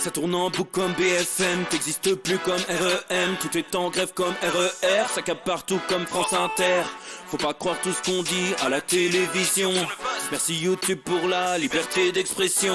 Ça tourne en boucle comme BFM, t'existes plus comme REM. Tout est en grève comme RER, ça capte partout comme France Inter. Faut pas croire tout ce qu'on dit à la télévision. Merci YouTube pour la liberté d'expression.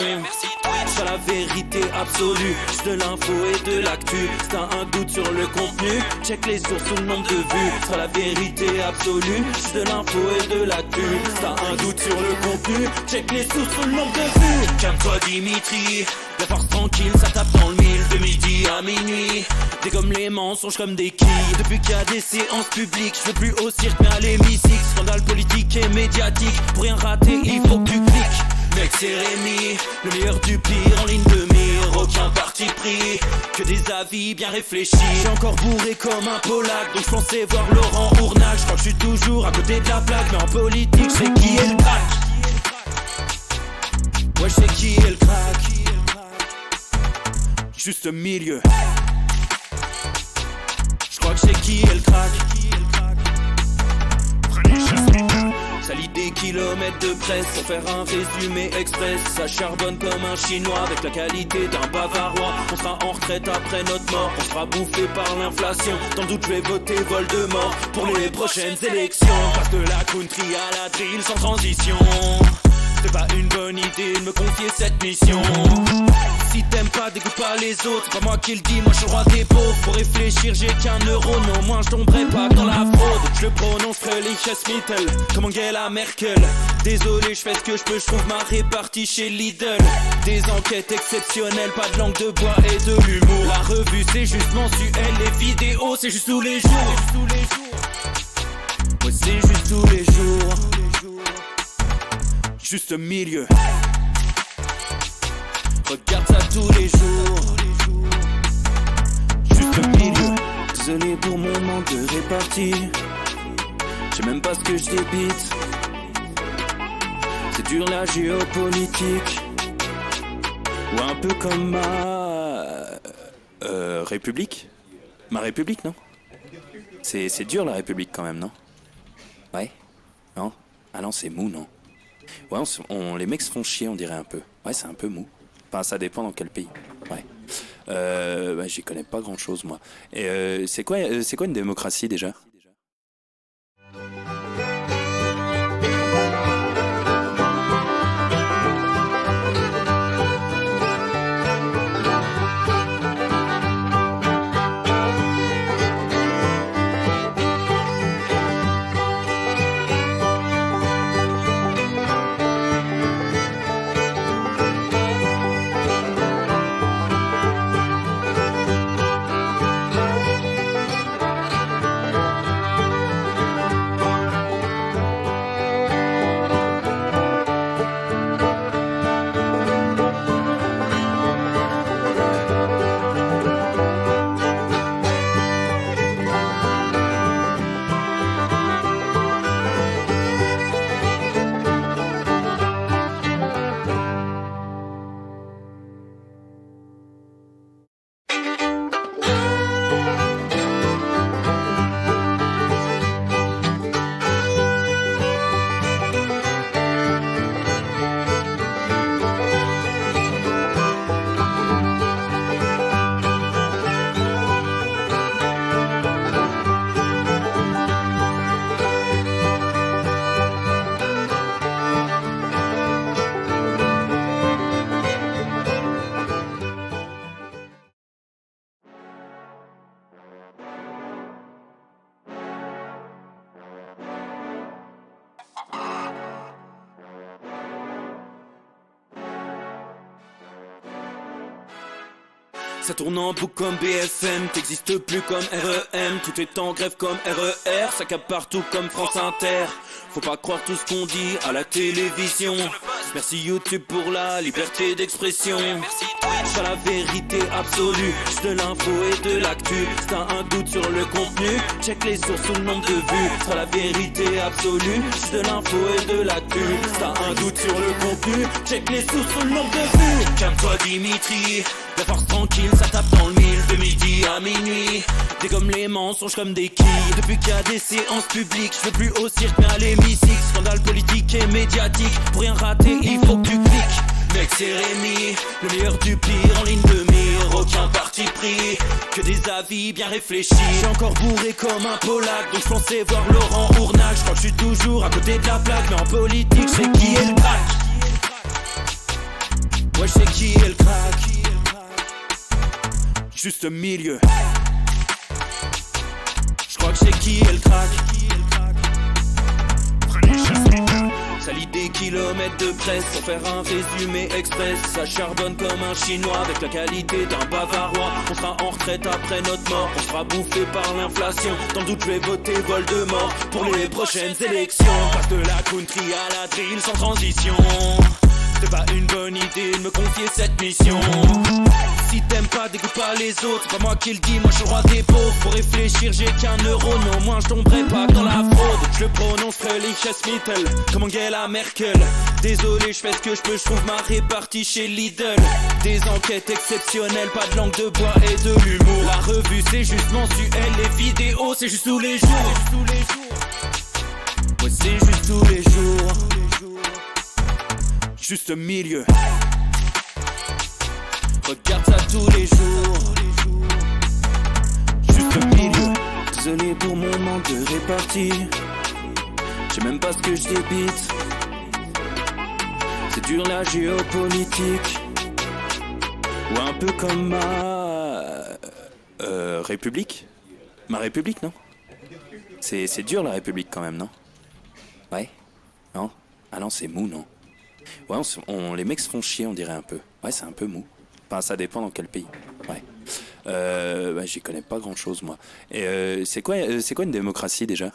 C'est la vérité absolue, c'est de l'info et de l'actu. Si t'as un doute sur le contenu, check les sources ou le nombre de vues. C'est la vérité absolue, c'est de l'info et de l'actu. Si t'as un doute sur le contenu, check les sources ou le nombre de vues. Calme-toi Dimitri, la force tranquille, ça tape dans le mille. De midi à minuit, dégomme les mensonges comme des quilles. Depuis qu'il y a des séances publiques, je veux plus au cirque mais à l'hémicycle. Scandale politique et médiatique, pour rien rater il faut que tu cliques. Mec c'est Rémi, le meilleur du pire en ligne de mire. Aucun parti pris, que des avis bien réfléchis. J'ai encore bourré comme un Polac, donc je pensais voir Laurent Ournac. Je crois que je suis toujours à côté de la plaque, mais en politique c'est qui est le crack. Ouais je sais qui est le crack. Juste milieu. Je crois que c'est qui est le crack. Ça lit des kilomètres de presse pour faire un résumé express. Ça charbonne comme un chinois avec la qualité d'un bavarois. On sera en retraite après notre mort, on sera bouffé par l'inflation. Dans le doute je vais voter Voldemort pour les prochaines élections. Passe de la country à la drill sans transition. C'est pas une bonne idée de me confier cette mission. Si t'aimes pas, dégoûte pas les autres. C'est pas moi qui le dis, moi je suis le roi des pauvres. Pour réfléchir, j'ai qu'un euro, non, moi je tomberai pas dans la fraude. Je le prononce Mittel, comme Angela Merkel. Désolé, je fais ce que je peux, je trouve ma répartie chez Lidl. Des enquêtes exceptionnelles, pas de langue de bois et de l'humour. La revue c'est juste mensuel, les vidéos c'est juste tous les jours. Ouais, c'est juste tous les jours. Juste milieu. Regarde ça tous les jours. Juste milieu. Désolé pour mon manque de répartie. Je sais même pas ce que je débite. C'est dur la géopolitique. Ou un peu comme ma République. Ma République, non? C'est dur la République quand même, non? Ouais? Non? Ah non, c'est mou, non? Ouais, les mecs se font chier, on dirait un peu. Ouais, c'est un peu mou. Enfin, ça dépend dans quel pays. Ouais. J'y connais pas grand chose, moi. Et c'est quoi une démocratie déjà? Ça tourne en boucle comme BFM, t'existes plus comme REM. Tout est en grève comme RER, ça capte partout comme France Inter. Faut pas croire tout ce qu'on dit à la télévision. Merci YouTube pour la liberté d'expression. C'est la vérité absolue, c'est de l'info et de l'actu. Si t'as un doute sur le contenu, check les sources ou le nombre de vues. C'est la vérité absolue, c'est de l'info et de l'actu. Si t'as un doute sur le contenu, check les sources ou le nombre de vues. Calme-toi Dimitri, la force tranquille, ça tape dans le mille. De midi à minuit, dégomme les mensonges comme des quilles. Depuis qu'il y a des séances publiques, je veux plus au cirque mais à l'hémicycle. Scandale politique et médiatique, pour rien rater il faut que tu cliques. mec c'est Rémi, le meilleur du pire en ligne de mire. Aucun parti pris, que des avis bien réfléchis. J'ai encore bourré comme un Polac, donc je pensais voir Laurent Ournac. Je crois que je suis toujours à côté de la plaque, mais en politique c'est qui est le crack. Ouais, je sais qui est le crack. Juste milieu. Je crois que je sais qui est le crack. Ça lit des kilomètres de presse pour faire un résumé express. Ça charbonne comme un chinois avec la qualité d'un bavarois. On sera en retraite après notre mort, on sera bouffé par l'inflation. Dans le doute je vais voter Voldemort pour les prochaines élections. Passe de la country à la drill sans transition. C'est pas une bonne idée de me confier cette mission. Si t'aimes pas, dégoûte pas les autres. C'est pas moi qui le dis, moi je suis le roi des pauvres. Pour réfléchir, j'ai qu'un euro, mais au moins je tomberai pas dans la fraude. Je le prononce Mittel, comme Angela Merkel. Désolé, je fais ce que je peux, je trouve ma répartie chez Lidl. Des enquêtes exceptionnelles, pas de langue de bois et de l'humour. La revue c'est juste mensuel, les vidéos c'est juste tous les jours. Ouais, c'est juste tous les jours. Juste milieu. Regarde ça tous les jours. Juste milieu. Désolé pour mon manque de répartie. Je sais même pas ce que je débite. C'est dur la géopolitique. Ou un peu comme ma République. Ma République, non? C'est dur la République quand même, non? Ouais? Non? Ah non, c'est mou, non? Ouais, les mecs se font chier, on dirait un peu. Ouais, c'est un peu mou. Enfin, ça dépend dans quel pays. Ouais. Bah, j'y connais pas grand chose, moi. Et c'est quoi une démocratie déjà?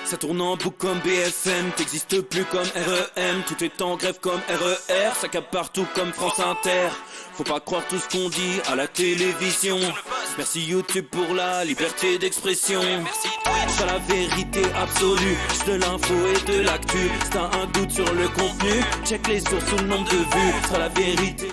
Ça tourne en boucle comme BFM, t'existes plus comme REM. Tout est en grève comme RER, ça capte partout comme France Inter. Faut pas croire tout ce qu'on dit à la télévision. Merci YouTube pour la liberté d'expression. C'est la vérité absolue, c'est de l'info et de l'actu. Si t'as un doute sur le contenu, check les sources ou le nombre de vues. C'est la vérité.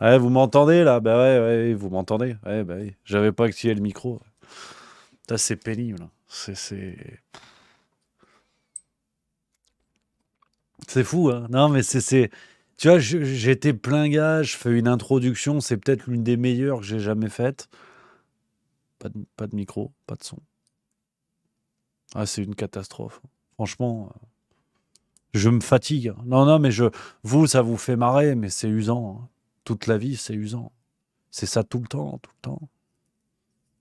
Ouais, vous m'entendez là? Bah ouais, ouais, vous m'entendez? Ouais, bah oui. J'avais pas activé le micro. Ça, c'est pénible. C'est fou, hein? Non, mais tu vois, j'étais plein gars, je fais une introduction, c'est peut-être l'une des meilleures que j'ai jamais faites. Pas de micro, pas de son. Ah, c'est une catastrophe. Franchement, Je me fatigue. Non, non, mais vous, ça vous fait marrer, mais c'est usant, hein. Toute la vie, c'est usant. C'est ça tout le temps, tout le temps.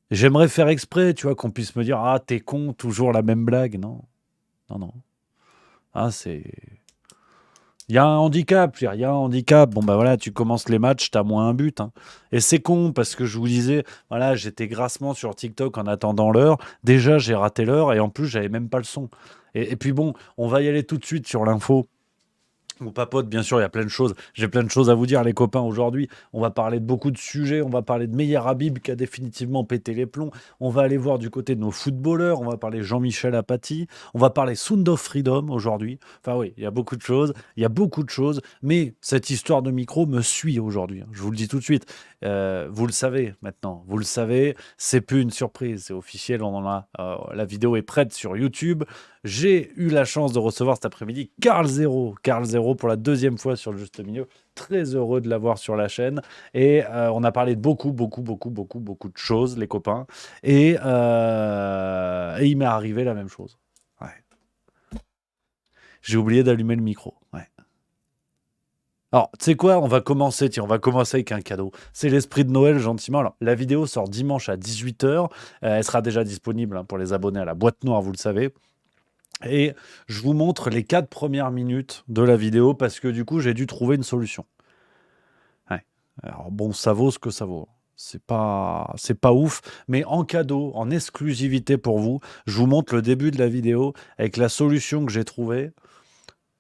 Et j'aimerais faire exprès, tu vois, qu'on puisse me dire, ah, t'es con, toujours la même blague. Non, non, non. Ah, c'est... Il y a un handicap, il y a un handicap. Bon, bah voilà, tu commences les matchs, t'as moins un but, hein. Et c'est con, parce que je vous disais, voilà, j'étais grassement sur TikTok en attendant l'heure. Déjà, j'ai raté l'heure, et en plus, j'avais même pas le son. Et puis bon, on va y aller tout de suite sur l'info. On papote, bien sûr, il y a plein de choses. J'ai plein de choses à vous dire, les copains, aujourd'hui. On va parler de beaucoup de sujets. On va parler de Meyer Habib qui a définitivement pété les plombs. On va aller voir du côté de nos footballeurs. On va parler Jean-Michel Apathy. On va parler Sound of Freedom aujourd'hui. Enfin oui, il y a beaucoup de choses. Il y a beaucoup de choses. Mais cette histoire de micro me suit aujourd'hui, hein. Je vous le dis tout de suite. Vous le savez maintenant. Vous le savez. C'est plus une surprise. C'est officiel. On en a. La vidéo est prête sur YouTube. J'ai eu la chance de recevoir cet après-midi Karl Zero. Karl Zero pour la deuxième fois sur le Juste Milieu. Très heureux de l'avoir sur la chaîne. Et on a parlé de beaucoup de choses, les copains. Et il m'est arrivé la même chose. Ouais. J'ai oublié d'allumer le micro. Ouais. Alors, tu sais quoi, on va commencer avec un cadeau. C'est l'esprit de Noël, gentiment. Alors, la vidéo sort dimanche à 18h. Elle sera déjà disponible, hein, pour les abonnés à la boîte noire, vous le savez. Et je vous montre les 4 premières minutes de la vidéo parce que du coup, j'ai dû trouver une solution. Ouais. Alors bon, ça vaut ce que ça vaut. C'est pas ouf, mais en cadeau, en exclusivité pour vous, je vous montre le début de la vidéo avec la solution que j'ai trouvée.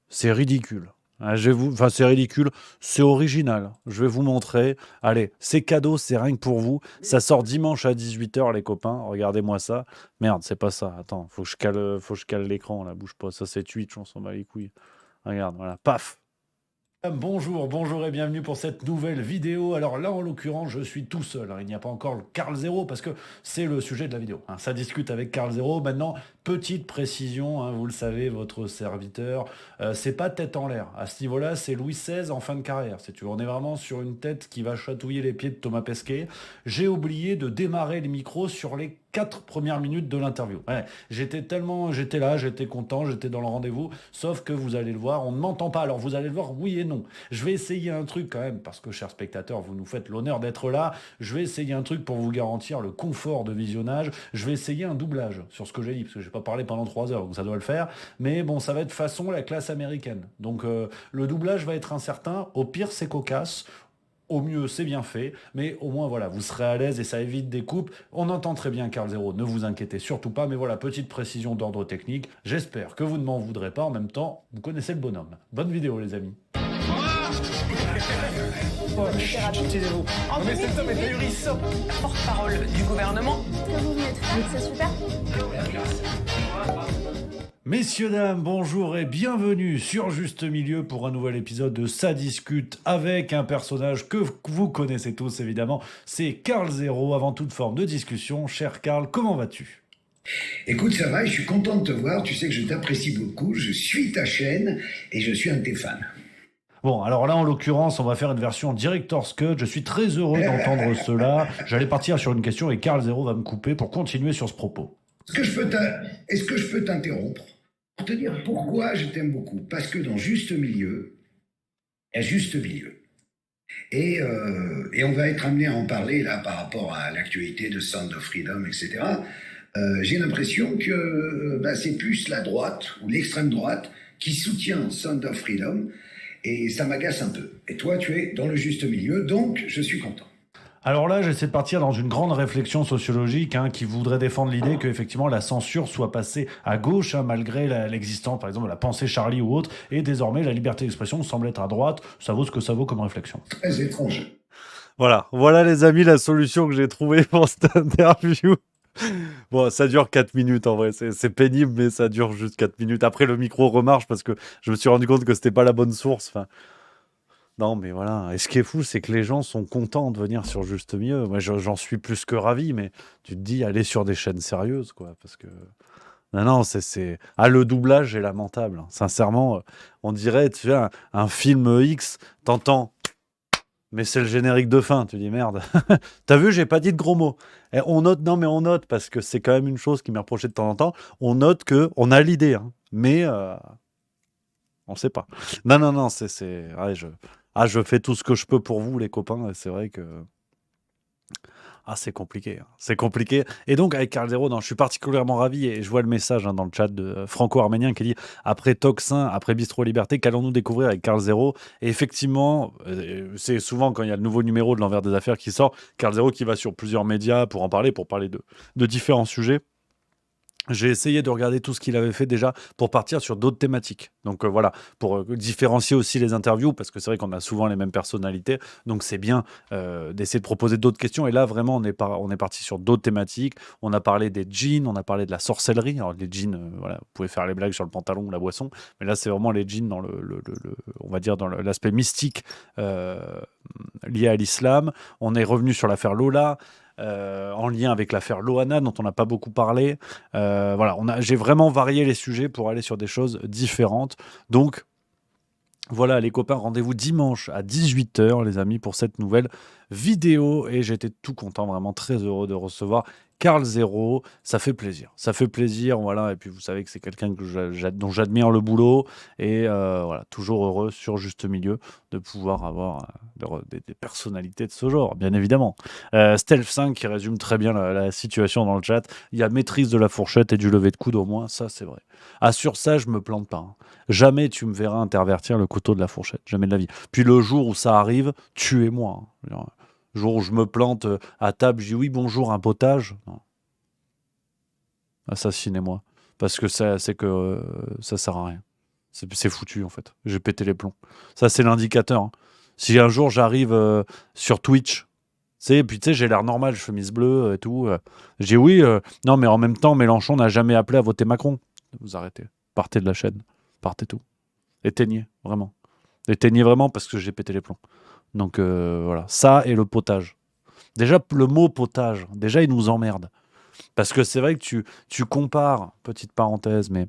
C'est ridicule. Hein, enfin, c'est ridicule, c'est original. Je vais vous montrer. Allez, c'est cadeau, c'est rien que pour vous. Ça sort dimanche à 18h, les copains. Regardez-moi ça. Merde, c'est pas ça. Attends, faut que je cale l'écran, là. Bouge pas. Ça, c'est Twitch, on s'en bat les couilles. Regarde, voilà. Paf! Bonjour, bonjour et bienvenue pour cette nouvelle vidéo. Alors là, en l'occurrence, je suis tout seul, hein. Il n'y a pas encore le Karl Zero parce que c'est le sujet de la vidéo, hein. Ça discute avec Karl Zero. Maintenant, petite précision, hein, vous le savez, votre serviteur, c'est pas tête en l'air. À ce niveau-là, c'est Louis XVI en fin de carrière. Si tu veux. On est vraiment sur une tête qui va chatouiller les pieds de Thomas Pesquet. J'ai oublié de démarrer le micro sur les 4 premières minutes de l'interview. Ouais, j'étais là, j'étais content, j'étais dans le rendez-vous, sauf que vous allez le voir, on ne m'entend pas. Alors vous allez le voir, oui et non. Je vais essayer un truc quand même, parce que chers spectateurs, vous nous faites l'honneur d'être là. Je vais essayer un truc pour vous garantir le confort de visionnage. Je vais essayer un doublage sur ce que j'ai dit, parce que je n'ai pas parlé pendant 3 heures, donc ça doit le faire. Mais bon, ça va être façon la classe américaine. Donc le doublage va être incertain. Au pire, c'est cocasse. Au mieux, c'est bien fait, mais au moins, voilà, vous serez à l'aise et ça évite des coupes. On entend très bien Karl Zero, ne vous inquiétez surtout pas, mais voilà, petite précision d'ordre technique. J'espère que vous ne m'en voudrez pas. En même temps, vous connaissez le bonhomme. Bonne vidéo, les amis. Taisez-vous. Mais cet homme est ahurissant. Porte-parole du gouvernement. Que vous venez de faire, c'est super. Messieurs, dames, bonjour et bienvenue sur Juste Milieu pour un nouvel épisode de Ça discute avec un personnage que vous connaissez tous évidemment, c'est Karl Zero. Avant toute forme de discussion, cher Karl, comment vas-tu ? Écoute, ça va, je suis content de te voir, tu sais que je t'apprécie beaucoup, je suis ta chaîne et je suis un de tes fans. Bon, alors là, en l'occurrence, on va faire une version Director's Cut. Je suis très heureux d'entendre cela. J'allais partir sur une question et Karl Zero va me couper pour continuer sur ce propos. Est-ce que je peux t'interrompre pour te dire pourquoi je t'aime beaucoup? Parce que dans Juste Milieu, il y a Juste Milieu. Et on va être amené à en parler là par rapport à l'actualité de Sound of Freedom, etc. J'ai l'impression que c'est plus la droite ou l'extrême droite qui soutient Sound of Freedom et ça m'agace un peu. Et toi, tu es dans le juste milieu, donc je suis content. Alors là, j'essaie de partir dans une grande réflexion sociologique, hein, qui voudrait défendre l'idée que effectivement la censure soit passée à gauche, hein, malgré l'existence, par exemple, de la pensée Charlie ou autre, et désormais la liberté d'expression semble être à droite. Ça vaut ce que ça vaut comme réflexion. Très étrange. Voilà les amis, la solution que j'ai trouvée pour cette interview. Bon, ça dure 4 minutes en vrai, c'est pénible, mais ça dure juste 4 minutes. Après, le micro remarche parce que je me suis rendu compte que c'était pas la bonne source. Enfin, non, mais voilà. Et ce qui est fou, c'est que les gens sont contents de venir sur Juste Mieux. Moi, j'en suis plus que ravi, mais tu te dis, allez sur des chaînes sérieuses, quoi, parce que... Non, c'est... Ah, le doublage est lamentable, hein. Sincèrement, on dirait, tu vois, un film X, t'entends... Mais c'est le générique de fin, tu dis merde. T'as vu, j'ai pas dit de gros mots. Et on note, parce que c'est quand même une chose qui m'est reprochée de temps en temps. On note qu'on a l'idée, hein, mais On sait pas. Non, non, non, ouais, je fais tout ce que je peux pour vous, les copains, et c'est vrai que... Ah, c'est compliqué, hein. C'est compliqué. Et donc, avec Karl Zero, non, je suis particulièrement ravi et je vois le message dans le chat de Franco-Arménien qui dit après Toxin, après Bistro Liberté, qu'allons-nous découvrir avec Karl Zero? Et effectivement, c'est souvent quand il y a le nouveau numéro de l'envers des affaires qui sort, Karl Zero qui va sur plusieurs médias pour parler de différents sujets. J'ai essayé de regarder tout ce qu'il avait fait déjà pour partir sur d'autres thématiques. Donc voilà, pour différencier aussi les interviews, parce que c'est vrai qu'on a souvent les mêmes personnalités. Donc c'est bien d'essayer de proposer d'autres questions. Et là, vraiment, on est parti sur d'autres thématiques. On a parlé des jeans, on a parlé de la sorcellerie. Alors les jeans, voilà, vous pouvez faire les blagues sur le pantalon ou la boisson. Mais là, c'est vraiment les jeans dans on va dire, dans l'aspect mystique lié à l'islam. On est revenu sur l'affaire Lola. En lien avec l'affaire Loana dont on n'a pas beaucoup parlé. Voilà, j'ai vraiment varié les sujets pour aller sur des choses différentes. Donc, voilà, les copains, rendez-vous dimanche à 18h, les amis, pour cette nouvelle vidéo. Et j'étais tout content, vraiment très heureux de recevoir Karl Zero. Ça fait plaisir. Ça fait plaisir, voilà. Et puis, vous savez que c'est quelqu'un dont j'admire le boulot. Et voilà, toujours heureux sur Juste Milieu de pouvoir avoir des personnalités de ce genre, bien évidemment. Stealth 5 qui résume très bien la situation dans le chat. Il y a maîtrise de la fourchette et du lever de coude au moins, ça c'est vrai. Ah, sur ça, je me plante pas, hein. Jamais tu me verras intervertir le couteau de la fourchette. Jamais de la vie. Puis le jour où ça arrive, tuez-moi, hein. Genre, le jour où je me plante à table, je dis oui, bonjour, un potage. Non. Assassinez-moi. Parce que ça sert à rien. C'est foutu, en fait. J'ai pété les plombs. Ça, c'est l'indicateur, hein. Si un jour j'arrive sur Twitch, puis tu sais, j'ai l'air normal, chemise bleue et tout. Je dis oui, non, mais en même temps, Mélenchon n'a jamais appelé à voter Macron. Vous arrêtez. Partez de la chaîne. Partez tout. Éteignez, vraiment. Éteignez vraiment parce que j'ai pété les plombs. Donc voilà, ça et le potage. Déjà, le mot potage, déjà, il nous emmerde. Parce que c'est vrai que tu compares, petite parenthèse, mais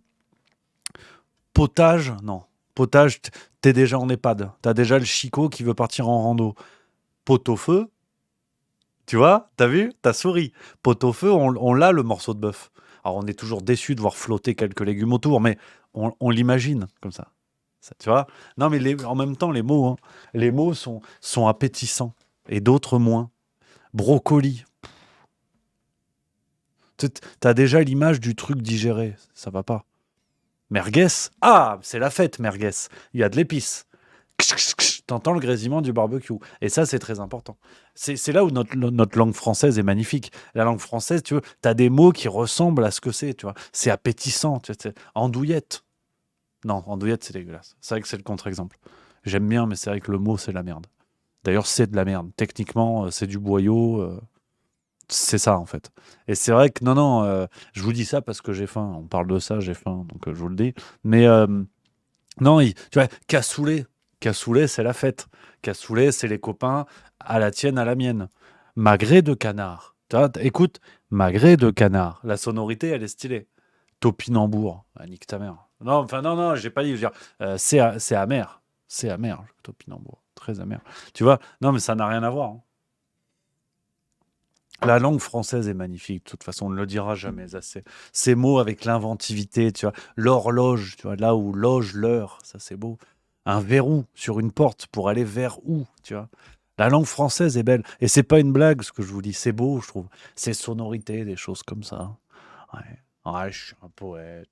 potage, non. Potage, t'es déjà en EHPAD. T'as déjà le chicot qui veut partir en rando. Pot-au-feu, tu vois, t'as vu? T'as souri. Pot-au-feu, on l'a le morceau de bœuf. Alors on est toujours déçu de voir flotter quelques légumes autour, mais on l'imagine comme ça. Tu vois? Non, mais en même temps, les mots sont appétissants et d'autres moins. Brocoli. T'as déjà l'image du truc digéré. Ça va pas. Merguez. Ah, c'est la fête, merguez. Il y a de l'épice. T'entends le grésillement du barbecue. Et ça, c'est très important. C'est là où notre langue française est magnifique. La langue française, tu vois, t'as des mots qui ressemblent à ce que c'est, tu vois. C'est appétissant. Tu vois, andouillette. Non, andouillette, c'est dégueulasse. C'est vrai que c'est le contre-exemple. J'aime bien, mais c'est vrai que le mot, c'est la merde. D'ailleurs, c'est de la merde. Techniquement, c'est du boyau. C'est ça, en fait. Et c'est vrai que, non, je vous dis ça parce que j'ai faim. On parle de ça, j'ai faim, donc je vous le dis. Mais non, tu vois, cassoulet. Cassoulet, c'est la fête. Cassoulet, c'est les copains à la tienne, à la mienne. Magret de canard. Tu vois, écoute, magret de canard. La sonorité, elle est stylée. Topinambour. Ah, nique ta mère. Non, enfin, non, j'ai pas dit. Je veux dire, c'est amer. C'est amer, le topinambour. Très amer. Tu vois, non, mais ça n'a rien à voir, hein. La langue française est magnifique, de toute façon, on ne le dira jamais assez. Ces mots avec l'inventivité, tu vois, l'horloge, tu vois, là où loge l'heure, ça c'est beau. Un verrou sur une porte pour aller vers où, tu vois. La langue française est belle. Et c'est pas une blague ce que je vous dis, c'est beau, je trouve. Ces sonorités, des choses comme ça. Ouais, ouais, je suis un poète.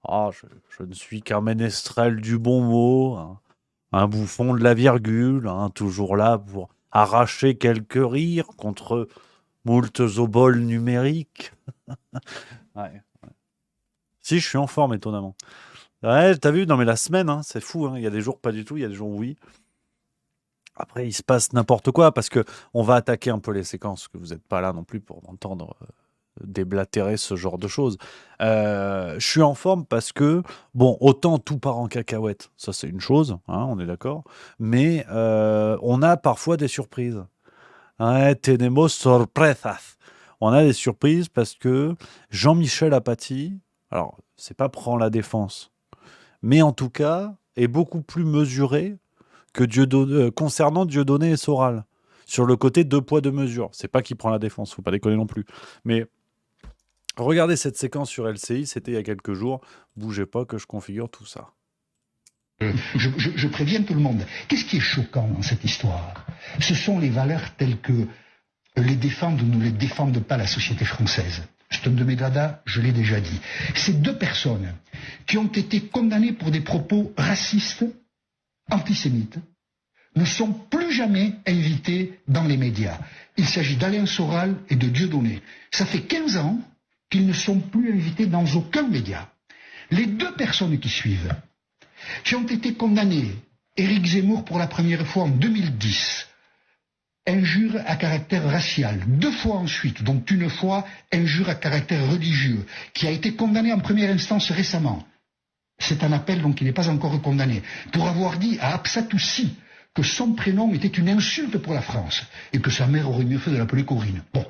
Je ne suis qu'un ménestrel du bon mot, un bouffon de la virgule, hein, toujours là pour arracher quelques rires contre moultes oboles numériques. Ouais. Si, je suis en forme, étonnamment. Ouais, t'as vu? Non, mais la semaine, hein, c'est fou, hein. Il y a des jours pas du tout, il y a des jours oui. Après, il se passe n'importe quoi parce que on va attaquer un peu les séquences, que vous n'êtes pas là non plus pour m'entendre déblatérer ce genre de choses. Je suis en forme parce que, bon, autant tout part en cacahuète, ça c'est une chose, hein, on est d'accord, mais on a parfois des surprises. Ouais, tenemos sorpresas. On a des surprises parce que Jean-Michel Apathy, alors c'est pas prend la défense, mais en tout cas est beaucoup plus mesuré que concernant Dieudonné et Soral. Sur le côté 2 poids 2 mesures. C'est pas qui prend la défense, faut pas déconner non plus. Mais regardez cette séquence sur LCI, c'était il y a quelques jours. Bougez pas que je configure tout ça. Je préviens tout le monde. Qu'est-ce qui est choquant dans cette histoire? Ce sont les valeurs telles que les défendent ou ne les défendent pas la société française. C'est un de mes dadas, je l'ai déjà dit. Ces deux personnes qui ont été condamnées pour des propos racistes, antisémites, ne sont plus jamais invitées dans les médias. Il s'agit d'Alain Soral et de Dieudonné. Ça fait 15 ans qu'ils ne sont plus invités dans aucun média. Les deux personnes qui suivent, qui ont été condamnées, Éric Zemmour pour la première fois en 2010, injure à caractère racial, 2 fois ensuite, dont une fois injure à caractère religieux, qui a été condamné en première instance récemment. C'est un appel donc il n'est pas encore condamné, pour avoir dit à Absatoussi que son prénom était une insulte pour la France, et que sa mère aurait mieux fait de l'appeler Corinne. Bon.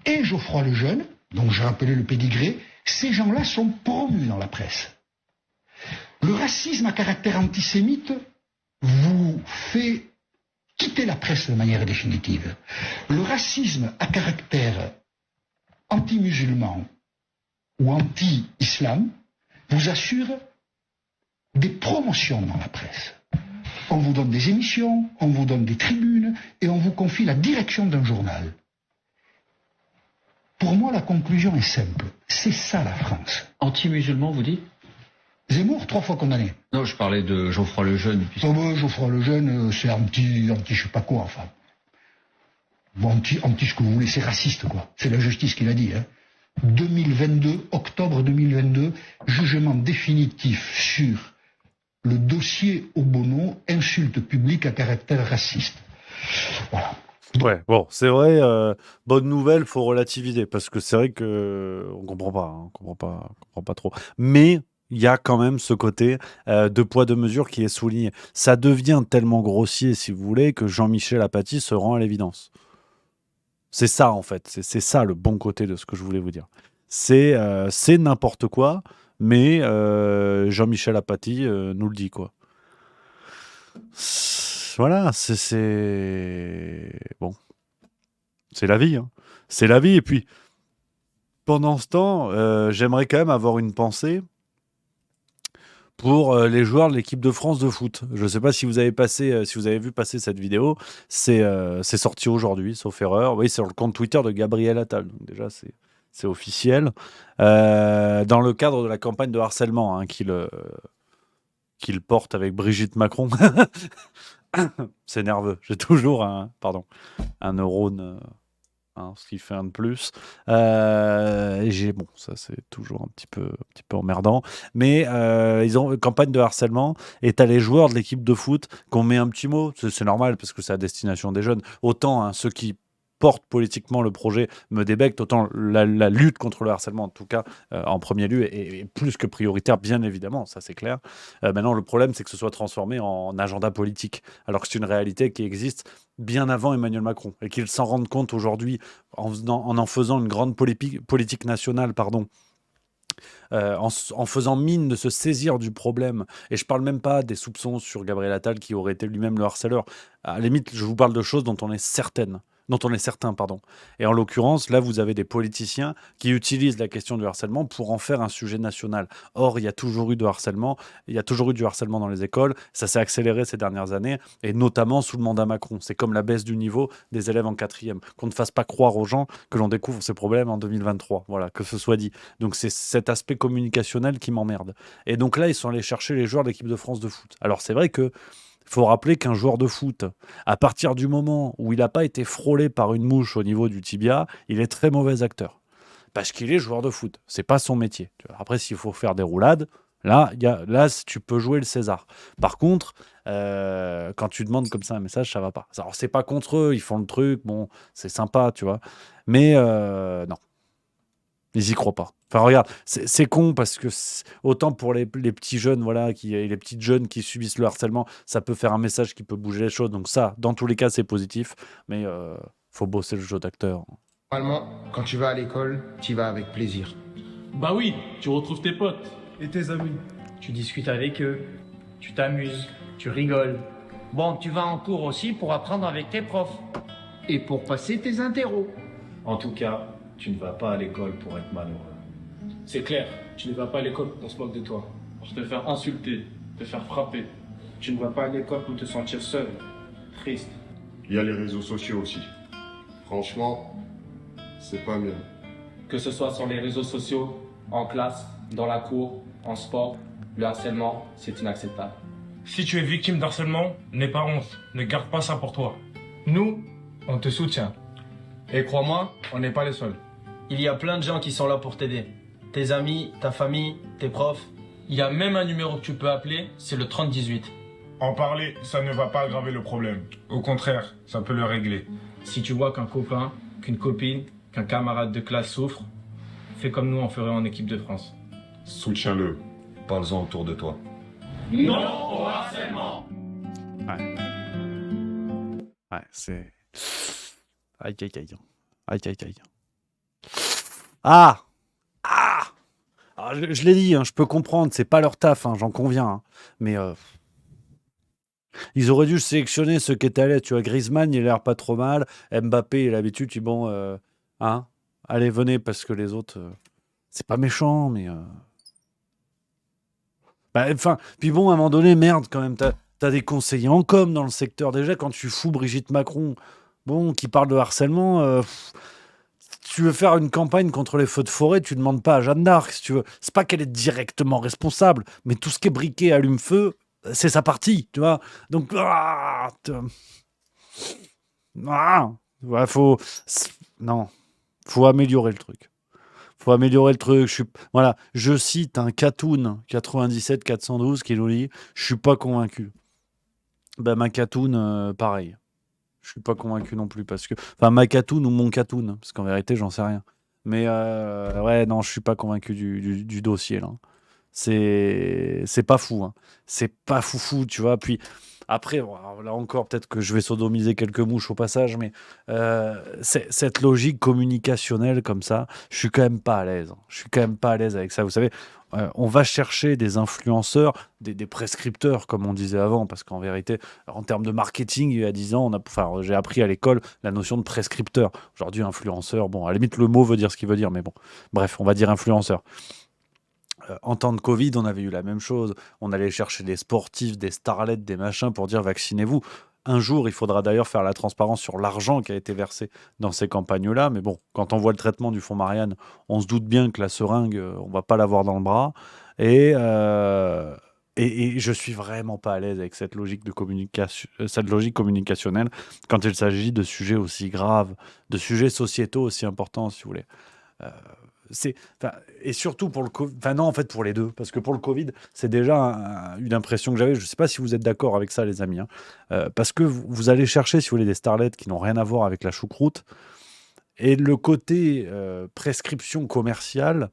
Et Geoffroy Lejeune, dont je rappelais le pédigré, ces gens-là sont promus dans la presse. Le racisme à caractère antisémite vous fait quitter la presse de manière définitive. Le racisme à caractère anti-musulman ou anti-islam vous assure des promotions dans la presse. On vous donne des émissions, on vous donne des tribunes et on vous confie la direction d'un journal. Pour moi, la conclusion est simple. C'est ça la France. Anti-musulman, vous dites? Zemmour, 3 fois condamné. Non, je parlais de Geoffroy Lejeune. Oh ben, Geoffroy Lejeune, c'est anti je sais pas quoi, enfin. Bon, anti ce que vous voulez, c'est raciste, quoi. C'est la justice qui l'a dit, hein. 2022, octobre 2022, jugement définitif sur le dossier Obono, insulte publique à caractère raciste. Voilà. Ouais, bon, c'est vrai, bonne nouvelle, faut relativiser, parce que c'est vrai que on comprend pas, hein, on comprend pas trop. Mais il y a quand même ce côté deux poids, deux mesures qui est souligné. Ça devient tellement grossier, si vous voulez, que Jean-Michel Apathy se rend à l'évidence. C'est ça, en fait. C'est ça le bon côté de ce que je voulais vous dire. C'est n'importe quoi, mais Jean-Michel Apathy nous le dit, quoi. Voilà, bon. C'est la vie, hein. C'est la vie. Et puis, pendant ce temps, j'aimerais quand même avoir une pensée pour les joueurs de l'équipe de France de foot. Je ne sais pas si vous avez vu passer cette vidéo. C'est sorti aujourd'hui, sauf erreur. Oui, c'est sur le compte Twitter de Gabriel Attal. Donc déjà, c'est officiel. Dans le cadre de la campagne de harcèlement, hein, qu'il porte avec Brigitte Macron. C'est nerveux. J'ai toujours un neurone, ce qui fait un de plus. Bon, ça c'est toujours un petit peu emmerdant. Mais ils ont une campagne de harcèlement et t'as les joueurs de l'équipe de foot qu'on met un petit mot. C'est normal parce que c'est à destination des jeunes. Autant ceux qui portent politiquement le projet me débectent, autant la lutte contre le harcèlement, en tout cas, en premier lieu, est plus que prioritaire, bien évidemment, ça c'est clair. Maintenant, le problème, c'est que ce soit transformé en agenda politique, alors que c'est une réalité qui existe bien avant Emmanuel Macron, et qu'ils s'en rendent compte aujourd'hui en faisant une grande politique nationale, en faisant mine de se saisir du problème. Et je parle même pas des soupçons sur Gabriel Attal qui aurait été lui-même le harceleur. À la limite, je vous parle de choses dont on est certain. Et en l'occurrence, là, vous avez des politiciens qui utilisent la question du harcèlement pour en faire un sujet national. Or, il y a toujours eu du harcèlement dans les écoles. Ça s'est accéléré ces dernières années, et notamment sous le mandat Macron. C'est comme la baisse du niveau des élèves en 4e. Qu'on ne fasse pas croire aux gens que l'on découvre ces problèmes en 2023. Voilà, que ce soit dit. Donc, c'est cet aspect communicationnel qui m'emmerde. Et donc là, ils sont allés chercher les joueurs de l'équipe de France de foot. Alors, c'est vrai que il faut rappeler qu'un joueur de foot, à partir du moment où il n'a pas été frôlé par une mouche au niveau du tibia, il est très mauvais acteur. Parce qu'il est joueur de foot. C'est pas son métier. Après, s'il faut faire des roulades, là, tu peux jouer le César. Par contre, quand tu demandes comme ça un message, ça va pas. Alors, c'est pas contre eux, ils font le truc, bon, c'est sympa, tu vois. Mais non. Ils y croient pas. Enfin, regarde, c'est con parce que autant pour les petits jeunes, voilà, les petites jeunes qui subissent le harcèlement, ça peut faire un message qui peut bouger les choses. Donc ça, dans tous les cas, c'est positif. Mais faut bosser le jeu d'acteur. Normalement, quand tu vas à l'école, tu y vas avec plaisir. Bah oui, tu retrouves tes potes. Et tes amis. Tu discutes avec eux, tu t'amuses, tu rigoles. Bon, tu vas en cours aussi pour apprendre avec tes profs. Et pour passer tes interros. En tout cas, tu ne vas pas à l'école pour être malheureux. C'est clair, tu ne vas pas à l'école pour qu'on se moque de toi. Pour te faire insulter. te faire frapper. Tu ne vas pas à l'école pour te sentir seul, triste. Il y a les réseaux sociaux aussi. Franchement, c'est pas mieux. Que ce soit sur les réseaux sociaux, en classe, dans la cour, en sport, le harcèlement, c'est inacceptable. Si tu es victime d'harcèlement, n'aie pas honte. Ne garde pas ça pour toi. Nous, on te soutient. Et crois-moi, on n'est pas les seuls. Il y a plein de gens qui sont là pour t'aider. Tes amis, ta famille, tes profs. Il y a même un numéro que tu peux appeler, c'est le 3018. En parler, ça ne va pas aggraver le problème. Au contraire, ça peut le régler. Si tu vois qu'un copain, qu'une copine, qu'un camarade de classe souffre, fais comme nous on ferait en équipe de France. Soutiens-le. Parle-en autour de toi. Non au harcèlement. Ouais, c'est... Aïe, aïe, aïe. Aïe, aïe, aïe. Ah! Alors, je l'ai dit, hein, je peux comprendre, c'est pas leur taf, hein, j'en conviens. Hein, mais ils auraient dû sélectionner ceux qui étaient à l'aise. Tu vois, Griezmann, il a l'air pas trop mal. Mbappé, il a l'habitude, tu dis bon, hein, allez, venez, parce que les autres, c'est pas méchant, mais... Enfin, puis bon, à un moment donné, merde, quand même, t'as des conseillers en com dans le secteur. Déjà, quand tu fous Brigitte Macron, bon, qui parle de harcèlement, tu veux faire une campagne contre les feux de forêt, tu demandes pas à Jeanne d'Arc, si tu veux. C'est pas qu'elle est directement responsable, mais tout ce qui est briquet, allume-feu, c'est sa partie, tu vois. Donc, ouais, faut améliorer le truc. Faut améliorer le truc. Voilà, je cite un Catoun 97 412 qui nous dit « Je suis pas convaincu ». Ben, ma Catoun, pareil. Je suis pas convaincu non plus parce que... Enfin, ma Catoun ou mon Catoun, parce qu'en vérité, j'en sais rien. Mais ouais, non, je suis pas convaincu du dossier, là. C'est pas fou, hein. C'est pas foufou, tu vois. Puis après, là encore, peut-être que je vais sodomiser quelques mouches au passage, mais cette logique communicationnelle comme ça, je suis quand même pas à l'aise. Je suis quand même pas à l'aise avec ça. Vous savez, on va chercher des influenceurs, des prescripteurs, comme on disait avant, parce qu'en vérité, en termes de marketing, il y a 10 ans, j'ai appris à l'école la notion de prescripteur. Aujourd'hui, influenceur, bon, à la limite, le mot veut dire ce qu'il veut dire, mais bon, bref, on va dire influenceur. En temps de Covid, on avait eu la même chose. On allait chercher des sportifs, des starlets, des machins pour dire vaccinez-vous. Un jour, il faudra d'ailleurs faire la transparence sur l'argent qui a été versé dans ces campagnes-là. Mais bon, quand on voit le traitement du fonds Marianne, on se doute bien que la seringue, on va pas l'avoir dans le bras. Et je suis vraiment pas à l'aise avec cette logique de communication, cette logique communicationnelle quand il s'agit de sujets aussi graves, de sujets sociétaux aussi importants, si vous voulez. Et surtout pour le Covid, enfin non, en fait pour les deux, parce que pour le Covid, c'est déjà une impression que j'avais. Je ne sais pas si vous êtes d'accord avec ça, les amis, hein, parce que vous allez chercher, si vous voulez, des starlets qui n'ont rien à voir avec la choucroute, et le côté prescription commerciale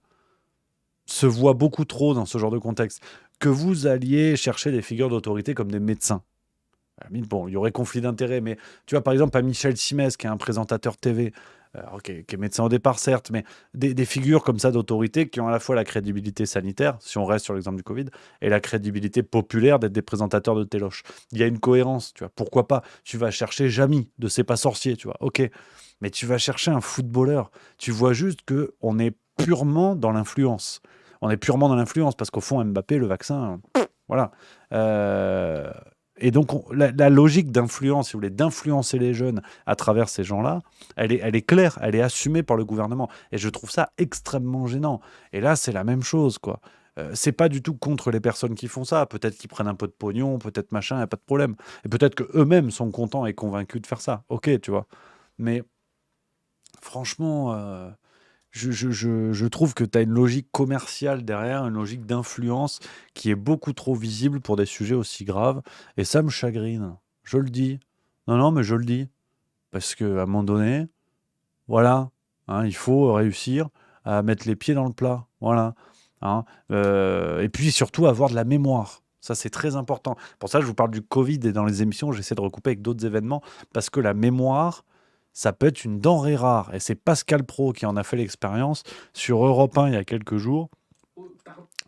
se voit beaucoup trop dans ce genre de contexte. Que vous alliez chercher des figures d'autorité comme des médecins. Bon, il y aurait conflit d'intérêts, mais tu vois, par exemple, à Michel Simès, qui est un présentateur TV, qui est médecin au départ, certes, mais des figures comme ça d'autorité qui ont à la fois la crédibilité sanitaire, si on reste sur l'exemple du Covid, et la crédibilité populaire d'être des présentateurs de téloche. Il y a une cohérence, tu vois. Pourquoi pas? Tu vas chercher Jamy de C'est pas sorcier, tu vois. Ok, mais tu vas chercher un footballeur. Tu vois juste qu'on est purement dans l'influence. On est purement dans l'influence parce qu'au fond, Mbappé, le vaccin, voilà. Et donc, la logique d'influence, si vous voulez, d'influencer les jeunes à travers ces gens-là, elle est claire, elle est assumée par le gouvernement. Et je trouve ça extrêmement gênant. Et là, c'est la même chose, quoi. C'est pas du tout contre les personnes qui font ça. Peut-être qu'ils prennent un peu de pognon, peut-être machin, y a pas de problème. Et peut-être qu'eux-mêmes sont contents et convaincus de faire ça. Ok, tu vois. Mais franchement... Je trouve que tu as une logique commerciale derrière, une logique d'influence qui est beaucoup trop visible pour des sujets aussi graves. Et ça me chagrine. Je le dis. Non, mais je le dis. Parce qu'à un moment donné, voilà, hein, il faut réussir à mettre les pieds dans le plat. Voilà. Hein, et puis surtout avoir de la mémoire. Ça, c'est très important. Pour ça, je vous parle du Covid et dans les émissions, j'essaie de recouper avec d'autres événements parce que la mémoire... ça peut être une denrée rare. Et c'est Pascal Praud qui en a fait l'expérience sur Europe 1 il y a quelques jours.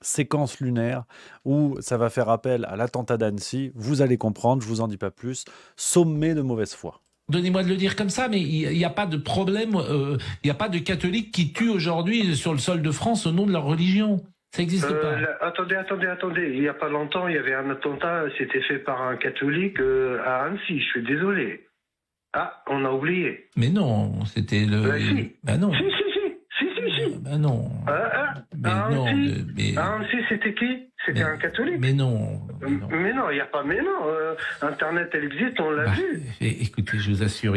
Séquence lunaire, où ça va faire appel à l'attentat d'Annecy. Vous allez comprendre, je vous en dis pas plus. Sommet de mauvaise foi. Donnez-moi de le dire comme ça, mais il n'y a pas de problème, il n'y a pas de catholiques qui tuent aujourd'hui sur le sol de France au nom de leur religion. Ça n'existe pas. Attendez. Il n'y a pas longtemps, il y avait un attentat, c'était fait par un catholique à Annecy. Je suis désolé. Ah, on a oublié. Mais non, c'était le... Si. Bah non. Si. Bah non. Mais non. À Annecy, c'était qui? C'était un catholique. Mais non. Mais non, il n'y a pas mais non. Internet, elle existe, on l'a vu. Écoutez, je vous assure,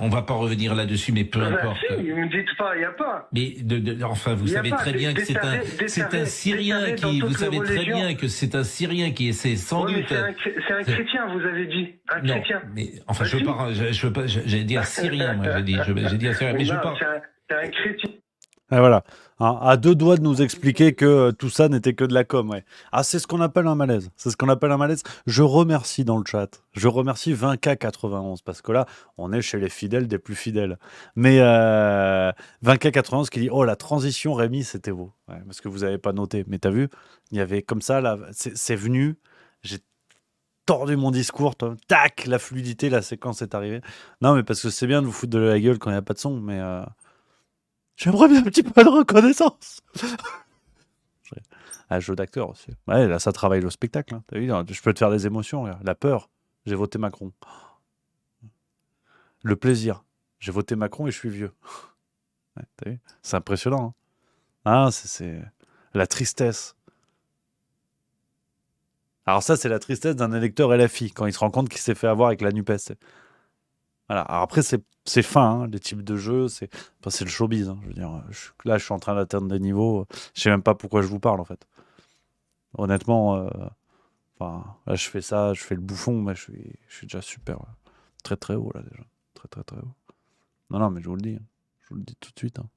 on va pas revenir là-dessus, mais peu importe. Si, ne me dites pas, il n'y a pas. Mais enfin, vous savez très bien que c'est un Syrien qui... Vous savez très bien que c'est un Syrien qui essaie sans doute... C'est un chrétien, vous avez dit. Un chrétien. Mais enfin, je veux pas... J'allais dire Syrien, moi, j'ai dit Syrien, mais je parle... C'est un chrétien. Et voilà, hein, à deux doigts de nous expliquer que tout ça n'était que de la com. Ouais. Ah, c'est ce qu'on appelle un malaise. Je remercie dans le chat. Je remercie 20K91 parce que là, on est chez les fidèles des plus fidèles. Mais 20K91 qui dit oh la transition Rémi, c'était beau. Ouais, parce que vous n'avez pas noté. Mais t'as vu, il y avait comme ça là, c'est venu. J'ai tordu mon discours. Tac, la fluidité, la séquence est arrivée. Non, mais parce que c'est bien de vous foutre de la gueule quand il n'y a pas de son, mais. J'aimerais bien un petit peu de reconnaissance. Un jeu d'acteur aussi. Ouais, là, ça travaille le spectacle. Hein. T'as vu, je peux te faire des émotions. Regarde. La peur, j'ai voté Macron. Le plaisir, j'ai voté Macron et je suis vieux. Ouais, t'as vu, c'est impressionnant. Hein. Ah, c'est la tristesse. Alors ça, c'est la tristesse d'un électeur LFI quand il se rend compte qu'il s'est fait avoir avec la NUPES. Voilà. Alors après, c'est fin, hein, les types de jeux, c'est le showbiz. Hein, je veux dire, là, je suis en train d'atteindre des niveaux. Je sais même pas pourquoi je vous parle, en fait. Honnêtement, là, je fais ça, je fais le bouffon, mais je suis déjà super. Très, très haut, là, déjà. Très, très, très haut. Non, mais je vous le dis. Hein. Je vous le dis tout de suite. Hein.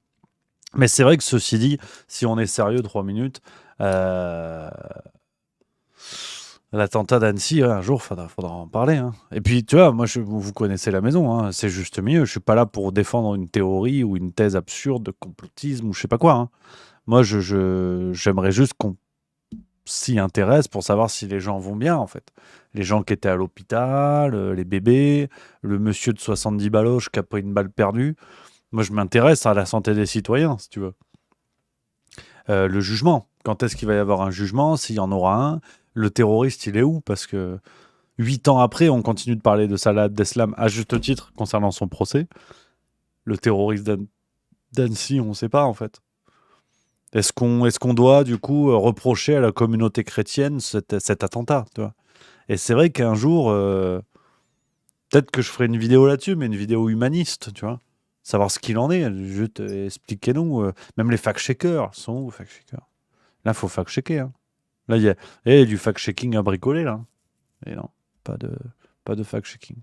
Mais c'est vrai que ceci dit, si on est sérieux 3 minutes, l'attentat d'Annecy, un jour, faudra en parler. Hein. Et puis, tu vois, moi, vous connaissez la maison, hein, c'est juste mieux. Je suis pas là pour défendre une théorie ou une thèse absurde de complotisme ou je sais pas quoi. Hein. Moi, j'aimerais juste qu'on s'y intéresse pour savoir si les gens vont bien, en fait. Les gens qui étaient à l'hôpital, les bébés, le monsieur de 70 baloches qui a pris une balle perdue. Moi, je m'intéresse à la santé des citoyens, si tu veux. Le jugement. Quand est-ce qu'il va y avoir un jugement? S'il y en aura un. Le terroriste, il est où? Parce que 8 ans après, on continue de parler de Salah Abdeslam à juste titre concernant son procès. Le terroriste d'Annecy, on ne sait pas, en fait. Est-ce qu'on doit, du coup, reprocher à la communauté chrétienne cet attentat, tu vois? Et c'est vrai qu'un jour, peut-être que je ferai une vidéo là-dessus, mais une vidéo humaniste, tu vois? Savoir ce qu'il en est. Juste expliquez-nous. Même les fact-checkers sont où, fact-checkers? Là, il faut fact-checker, hein. Là, il y a du fact-checking à bricoler, là. Et non, pas de fact-checking.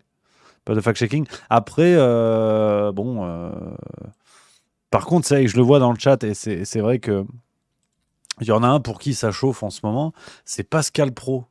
Pas de fact-checking. Après, par contre, c'est vrai que je le vois dans le chat, et c'est vrai que il y en a un pour qui ça chauffe en ce moment, c'est Pascal Pro.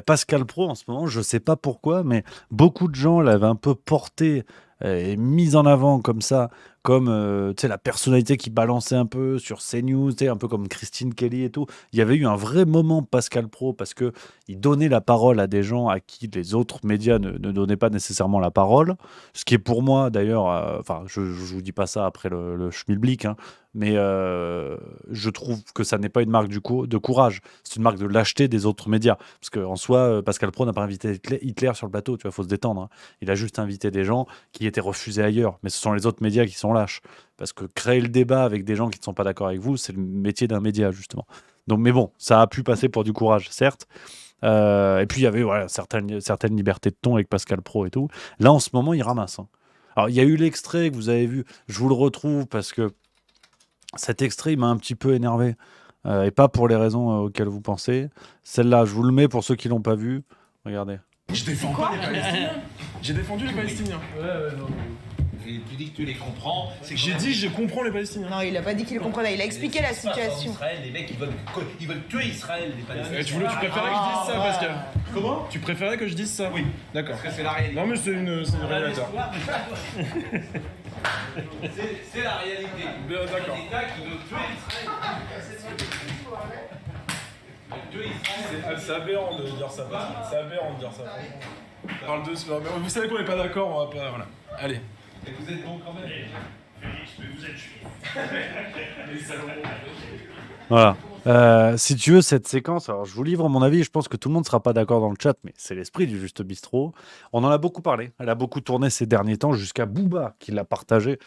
Pascal Pro, en ce moment, je sais pas pourquoi, mais beaucoup de gens l'avaient un peu porté et mise en avant comme ça, comme la personnalité qui balançait un peu sur CNews, un peu comme Christine Kelly et tout. Il y avait eu un vrai moment Pascal Pro parce que il donnait la parole à des gens à qui les autres médias ne donnaient pas nécessairement la parole. Ce qui est pour moi d'ailleurs, je vous dis pas ça après le schmilblick, hein, mais je trouve que ça n'est pas une marque de courage. C'est une marque de lâcheté des autres médias. Parce qu'en soi, Pascal Pro n'a pas invité Hitler sur le plateau, tu vois, faut se détendre. Hein. Il a juste invité des gens qui étaient refusés ailleurs. Mais ce sont les autres médias qui sont lâches. Parce que créer le débat avec des gens qui ne sont pas d'accord avec vous, c'est le métier d'un média, justement. Donc, mais bon, ça a pu passer pour du courage, certes. Et puis, il y avait certaines libertés de ton avec Pascal Pro et tout. Là, en ce moment, il ramasse. Hein. Alors, il y a eu l'extrait que vous avez vu. Je vous le retrouve parce que cet extrait, il m'a un petit peu énervé. Et pas pour les raisons auxquelles vous pensez. Celle-là, je vous le mets pour ceux qui ne l'ont pas vu. Regardez. Je défends pas les Palestiniens. J'ai défendu les Palestiniens. Ouais, non. Et tu dis que tu les comprends. J'ai dit je comprends les Palestiniens. Non, il a pas dit qu'il comprenait, il a expliqué la situation. Israël, les mecs, ils veulent tuer Israël, les Palestiniens. Tu préférais que je dise ça, Pascal? Comment? Tu préférais que je dise ça? Oui. D'accord. Parce que c'est la réalité. Non, mais c'est une révélateur. C'est la réalité. D'accord. Un État qui veut tuer Israël. C'est aberrant de dire ça. C'est aberrant de dire ça. On parle de cela. Mais vous savez qu'on n'est pas d'accord, on va pas. Voilà. Allez. Et vous êtes bon quand même. Félix, mais vous êtes juif. Les salauds. Voilà. Si tu veux, cette séquence, alors je vous livre mon avis, je pense que tout le monde ne sera pas d'accord dans le chat, mais c'est l'esprit du Juste Bistrot. On en a beaucoup parlé, elle a beaucoup tourné ces derniers temps, jusqu'à Booba qui l'a partagé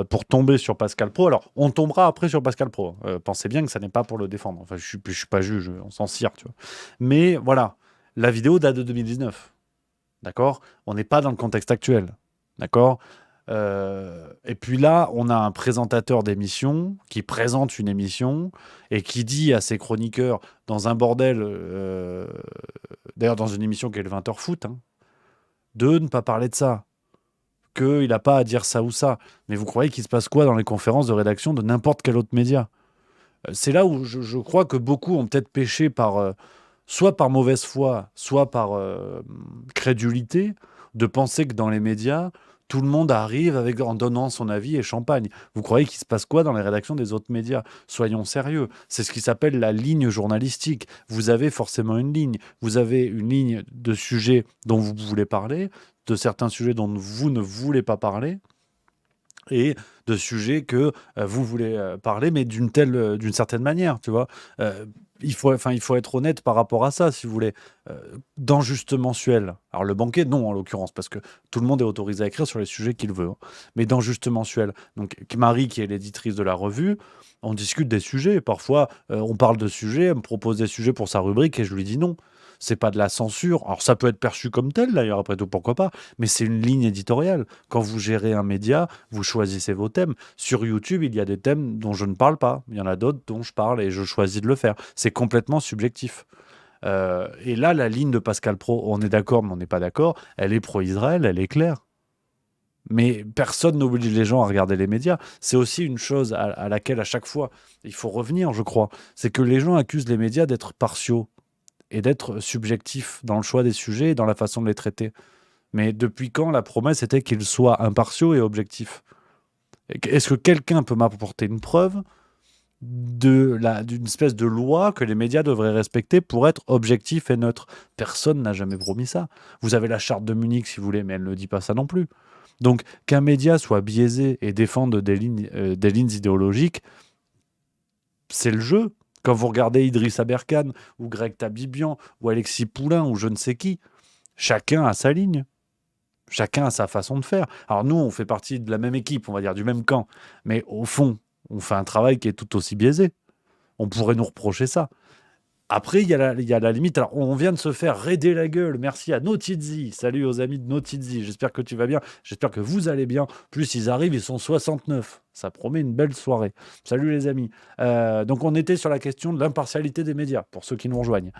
pour tomber sur Pascal Praud. Alors, on tombera après sur Pascal Praud. Pensez bien que ça n'est pas pour le défendre. Enfin, je suis pas juge, on s'en cire, tu vois. Mais voilà, la vidéo date de 2019. D'accord ? On n'est pas dans le contexte actuel. D'accord ? Et puis là, on a un présentateur d'émission qui présente une émission et qui dit à ses chroniqueurs dans un bordel, d'ailleurs dans une émission qui est le 20h foot, hein, de ne pas parler de ça, qu'il n'a pas à dire ça ou ça. Mais vous croyez qu'il se passe quoi dans les conférences de rédaction de n'importe quel autre média ? C'est là où je crois que beaucoup ont peut-être péché par, soit par mauvaise foi, soit par crédulité, de penser que dans les médias, tout le monde arrive en donnant son avis et champagne. Vous croyez qu'il se passe quoi dans les rédactions des autres médias ? Soyons sérieux. C'est ce qui s'appelle la ligne journalistique. Vous avez forcément une ligne. Vous avez une ligne de sujets dont vous voulez parler, de certains sujets dont vous ne voulez pas parler, et de sujets que vous voulez parler, mais d'une certaine manière, tu vois. Il faut être honnête par rapport à ça, si vous voulez. Dans Juste Mensuel, alors le banquet, non, en l'occurrence, parce que tout le monde est autorisé à écrire sur les sujets qu'il veut. Hein. Mais dans Juste Mensuel, donc Marie, qui est l'éditrice de la revue, on discute des sujets. Parfois, on parle de sujets, elle me propose des sujets pour sa rubrique et je lui dis non. C'est pas de la censure. Alors, ça peut être perçu comme tel, d'ailleurs, après tout, pourquoi pas. Mais c'est une ligne éditoriale. Quand vous gérez un média, vous choisissez vos thèmes. Sur YouTube, il y a des thèmes dont je ne parle pas. Il y en a d'autres dont je parle et je choisis de le faire. C'est complètement subjectif. Et là, la ligne de Pascal Praud, on est d'accord, mais on n'est pas d'accord. Elle est pro-Israël, elle est claire. Mais personne n'oblige les gens à regarder les médias. C'est aussi une chose à laquelle, à chaque fois, il faut revenir, je crois. C'est que les gens accusent les médias d'être partiaux et d'être subjectif dans le choix des sujets et dans la façon de les traiter. Mais depuis quand la promesse était qu'ils soient impartiaux et objectifs ? Est-ce que quelqu'un peut m'apporter une preuve d'une espèce de loi que les médias devraient respecter pour être objectifs et neutres ? Personne n'a jamais promis ça. Vous avez la charte de Munich, si vous voulez, mais elle ne dit pas ça non plus. Donc, qu'un média soit biaisé et défende des lignes idéologiques, c'est le jeu. Quand vous regardez Idriss Aberkan, ou Greg Tabibian, ou Alexis Poulain, ou je ne sais qui, chacun a sa ligne. Chacun a sa façon de faire. Alors nous, on fait partie de la même équipe, on va dire, du même camp. Mais au fond, on fait un travail qui est tout aussi biaisé. On pourrait nous reprocher ça. Après, il y a la limite. Alors, on vient de se faire raider la gueule. Merci à Notizzi. Salut aux amis de Notizzi. J'espère que tu vas bien. J'espère que vous allez bien. Plus ils arrivent, ils sont 69. Ça promet une belle soirée. Salut les amis. Donc, on était sur la question de l'impartialité des médias, pour ceux qui nous rejoignent.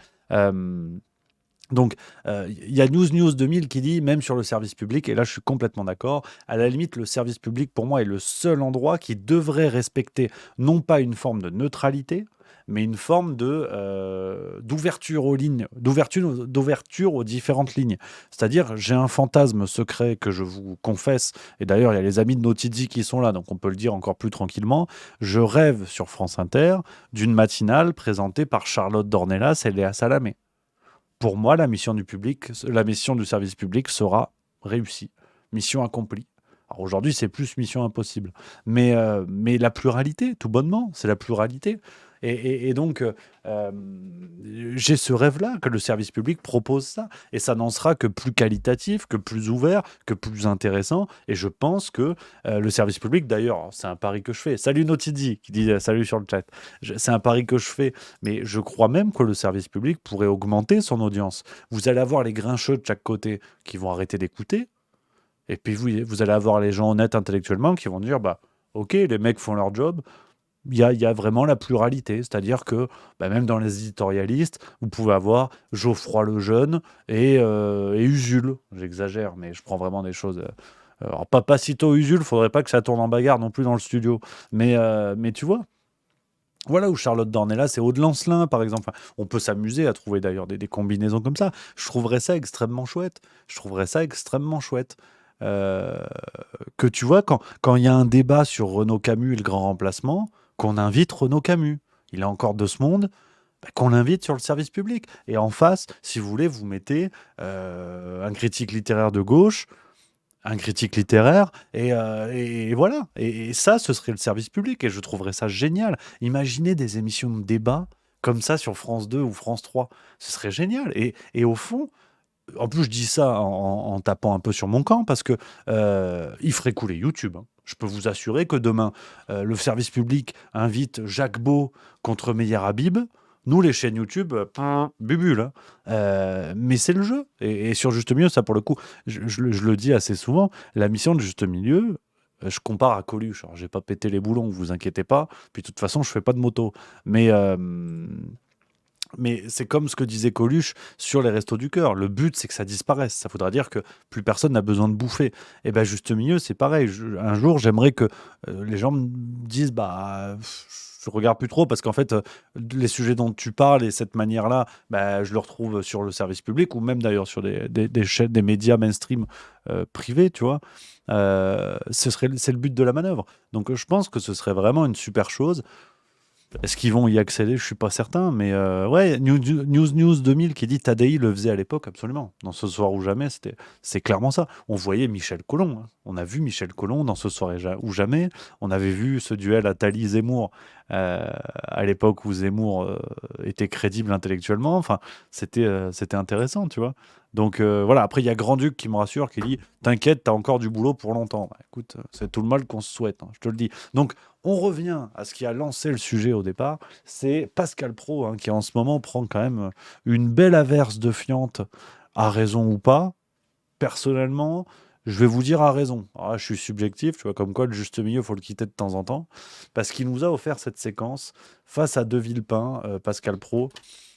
Donc, il y a News 2000 qui dit, même sur le service public, et là je suis complètement d'accord, à la limite, le service public, pour moi, est le seul endroit qui devrait respecter non pas une forme de neutralité, mais une forme d'ouverture aux lignes, d'ouverture aux différentes lignes. C'est-à-dire, j'ai un fantasme secret que je vous confesse, et d'ailleurs, il y a les amis de Notizzi qui sont là, donc on peut le dire encore plus tranquillement. Je rêve sur France Inter d'une matinale présentée par Charlotte Dornelas et Léa Salamé. Pour moi, la mission du service public sera réussie, mission accomplie. Alors aujourd'hui, c'est plus mission impossible. Mais la pluralité, tout bonnement, c'est la pluralité. Et donc, j'ai ce rêve-là, que le service public propose ça. Et ça n'en sera que plus qualitatif, que plus ouvert, que plus intéressant. Et je pense que le service public, d'ailleurs, c'est un pari que je fais. Salut Notizzi, qui dit salut sur le chat. C'est un pari que je fais. Mais je crois même que le service public pourrait augmenter son audience. Vous allez avoir les grincheux de chaque côté qui vont arrêter d'écouter. Et puis vous allez avoir les gens honnêtes intellectuellement qui vont dire, bah, ok, les mecs font leur job. Il y a vraiment la pluralité, c'est-à-dire que même dans les éditorialistes, vous pouvez avoir Geoffroy Lejeune et Usul. J'exagère, mais je prends vraiment des choses. Alors, pas sitôt Usul, faudrait pas que ça tourne en bagarre non plus dans le studio. Mais tu vois, voilà où Charlotte Dornelas, c'est Aude Lancelin, par exemple. Enfin, on peut s'amuser à trouver d'ailleurs des combinaisons comme ça. Je trouverais ça extrêmement chouette. Que tu vois, quand il y a un débat sur Renaud Camus et le grand remplacement, qu'on invite Renaud Camus. Il est encore de ce monde, qu'on l'invite sur le service public. Et en face, si vous voulez, vous mettez un critique littéraire de gauche, un critique littéraire, et voilà. Et ça, ce serait le service public, et je trouverais ça génial. Imaginez des émissions de débat comme ça sur France 2 ou France 3. Ce serait génial. Et au fond, en plus, je dis ça en tapant un peu sur mon camp parce que il ferait couler YouTube, hein. Je peux vous assurer que demain, le service public invite Jacques Beau contre Meyer Habib. Nous, les chaînes YouTube, bubule, hein. Mais c'est le jeu. Et sur Juste Milieu, ça pour le coup, je le dis assez souvent, la mission de Juste Milieu, je compare à Coluche. Alors, j'ai pas pété les boulons, vous inquiétez pas. Puis de toute façon, je fais pas de moto. Mais c'est comme ce que disait Coluche sur les Restos du Cœur. Le but, c'est que ça disparaisse. Ça voudra dire que plus personne n'a besoin de bouffer. Et bien, Juste Milieu, c'est pareil. Un jour, j'aimerais que les gens me disent, je regarde plus trop parce qu'en fait, les sujets dont tu parles et cette manière-là, je le retrouve sur le service public ou même d'ailleurs sur des chaînes, des médias mainstream privés, tu vois. C'est le but de la manœuvre. Donc, je pense que ce serait vraiment une super chose. Est-ce qu'ils vont y accéder? Je suis pas certain, mais ouais, News 2000 qui dit Tadei le faisait à l'époque, absolument. Dans Ce soir ou jamais, c'est clairement ça. On voyait Michel Collomb, hein. On a vu Michel Collomb dans Ce soir ou jamais. On avait vu ce duel Attali-Zemmour à l'époque où Zemmour était crédible intellectuellement. Enfin, c'était intéressant, tu vois. Donc voilà, après il y a Grand-Duc qui me rassure, qui dit t'inquiète, t'as encore du boulot pour longtemps. Écoute, c'est tout le mal qu'on se souhaite, hein, je te le dis. Donc on revient à ce qui a lancé le sujet au départ, c'est Pascal Praud, hein, qui en ce moment prend quand même une belle averse de fiente, à raison ou pas. Personnellement, je vais vous dire à raison. Alors là, je suis subjectif, tu vois, comme quoi le juste milieu, il faut le quitter de temps en temps, parce qu'il nous a offert cette séquence face à De Villepin, Pascal Praud,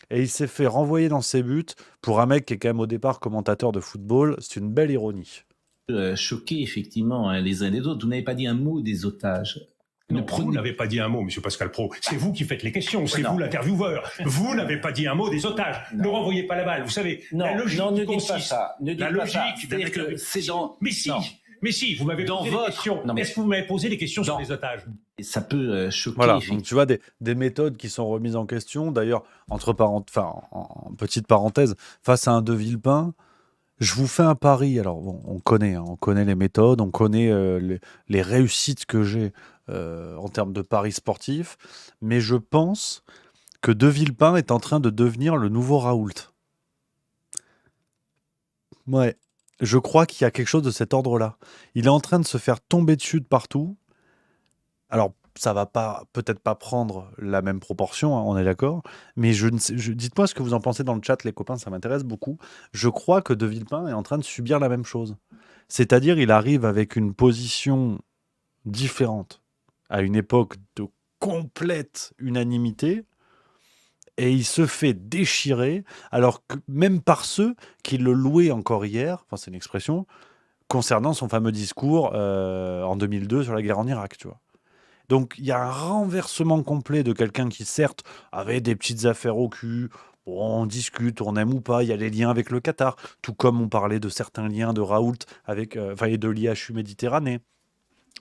et il s'est fait renvoyer dans ses buts pour un mec qui est quand même au départ commentateur de football. C'est une belle ironie. Choqué effectivement les uns les autres. Vous n'avez pas dit un mot des otages. Non, vous n'avez pas dit un mot, monsieur Pascal Praud. C'est vous qui faites les questions, c'est vous l'intervieweur. Vous n'avez pas dit un mot des otages. Ne renvoyez pas la balle. Vous savez, la logique ne consiste... dites pas ça. Ne dites la pas logique... ça. C'est-à-dire que c'est dans... Mais si, non. mais si, vous m'avez posé des questions. Non, mais... Est-ce que vous m'avez posé des questions sur les otages? Et ça peut choquer. Voilà, donc tu vois des méthodes qui sont remises en question. D'ailleurs, en petite parenthèse, face à un De Villepin, je vous fais un pari. Alors, bon, on connaît les méthodes, on connaît les réussites que j'ai en termes de paris sportifs, mais je pense que De Villepin est en train de devenir le nouveau Raoult. Ouais, je crois qu'il y a quelque chose de cet ordre-là. Il est en train de se faire tomber dessus de partout. Alors, ça va peut-être pas prendre la même proportion, hein, on est d'accord, mais dites-moi ce que vous en pensez dans le chat, les copains, ça m'intéresse beaucoup. Je crois que De Villepin est en train de subir la même chose. C'est-à-dire, il arrive avec une position différente, à une époque de complète unanimité, et il se fait déchirer, alors que même par ceux qui le louaient encore hier, enfin c'est une expression, concernant son fameux discours en 2002 sur la guerre en Irak, tu vois. Donc il y a un renversement complet de quelqu'un qui certes avait des petites affaires au cul, bon, on discute, on aime ou pas, il y a les liens avec le Qatar, tout comme on parlait de certains liens de Raoult avec, et de l'IHU Méditerranée.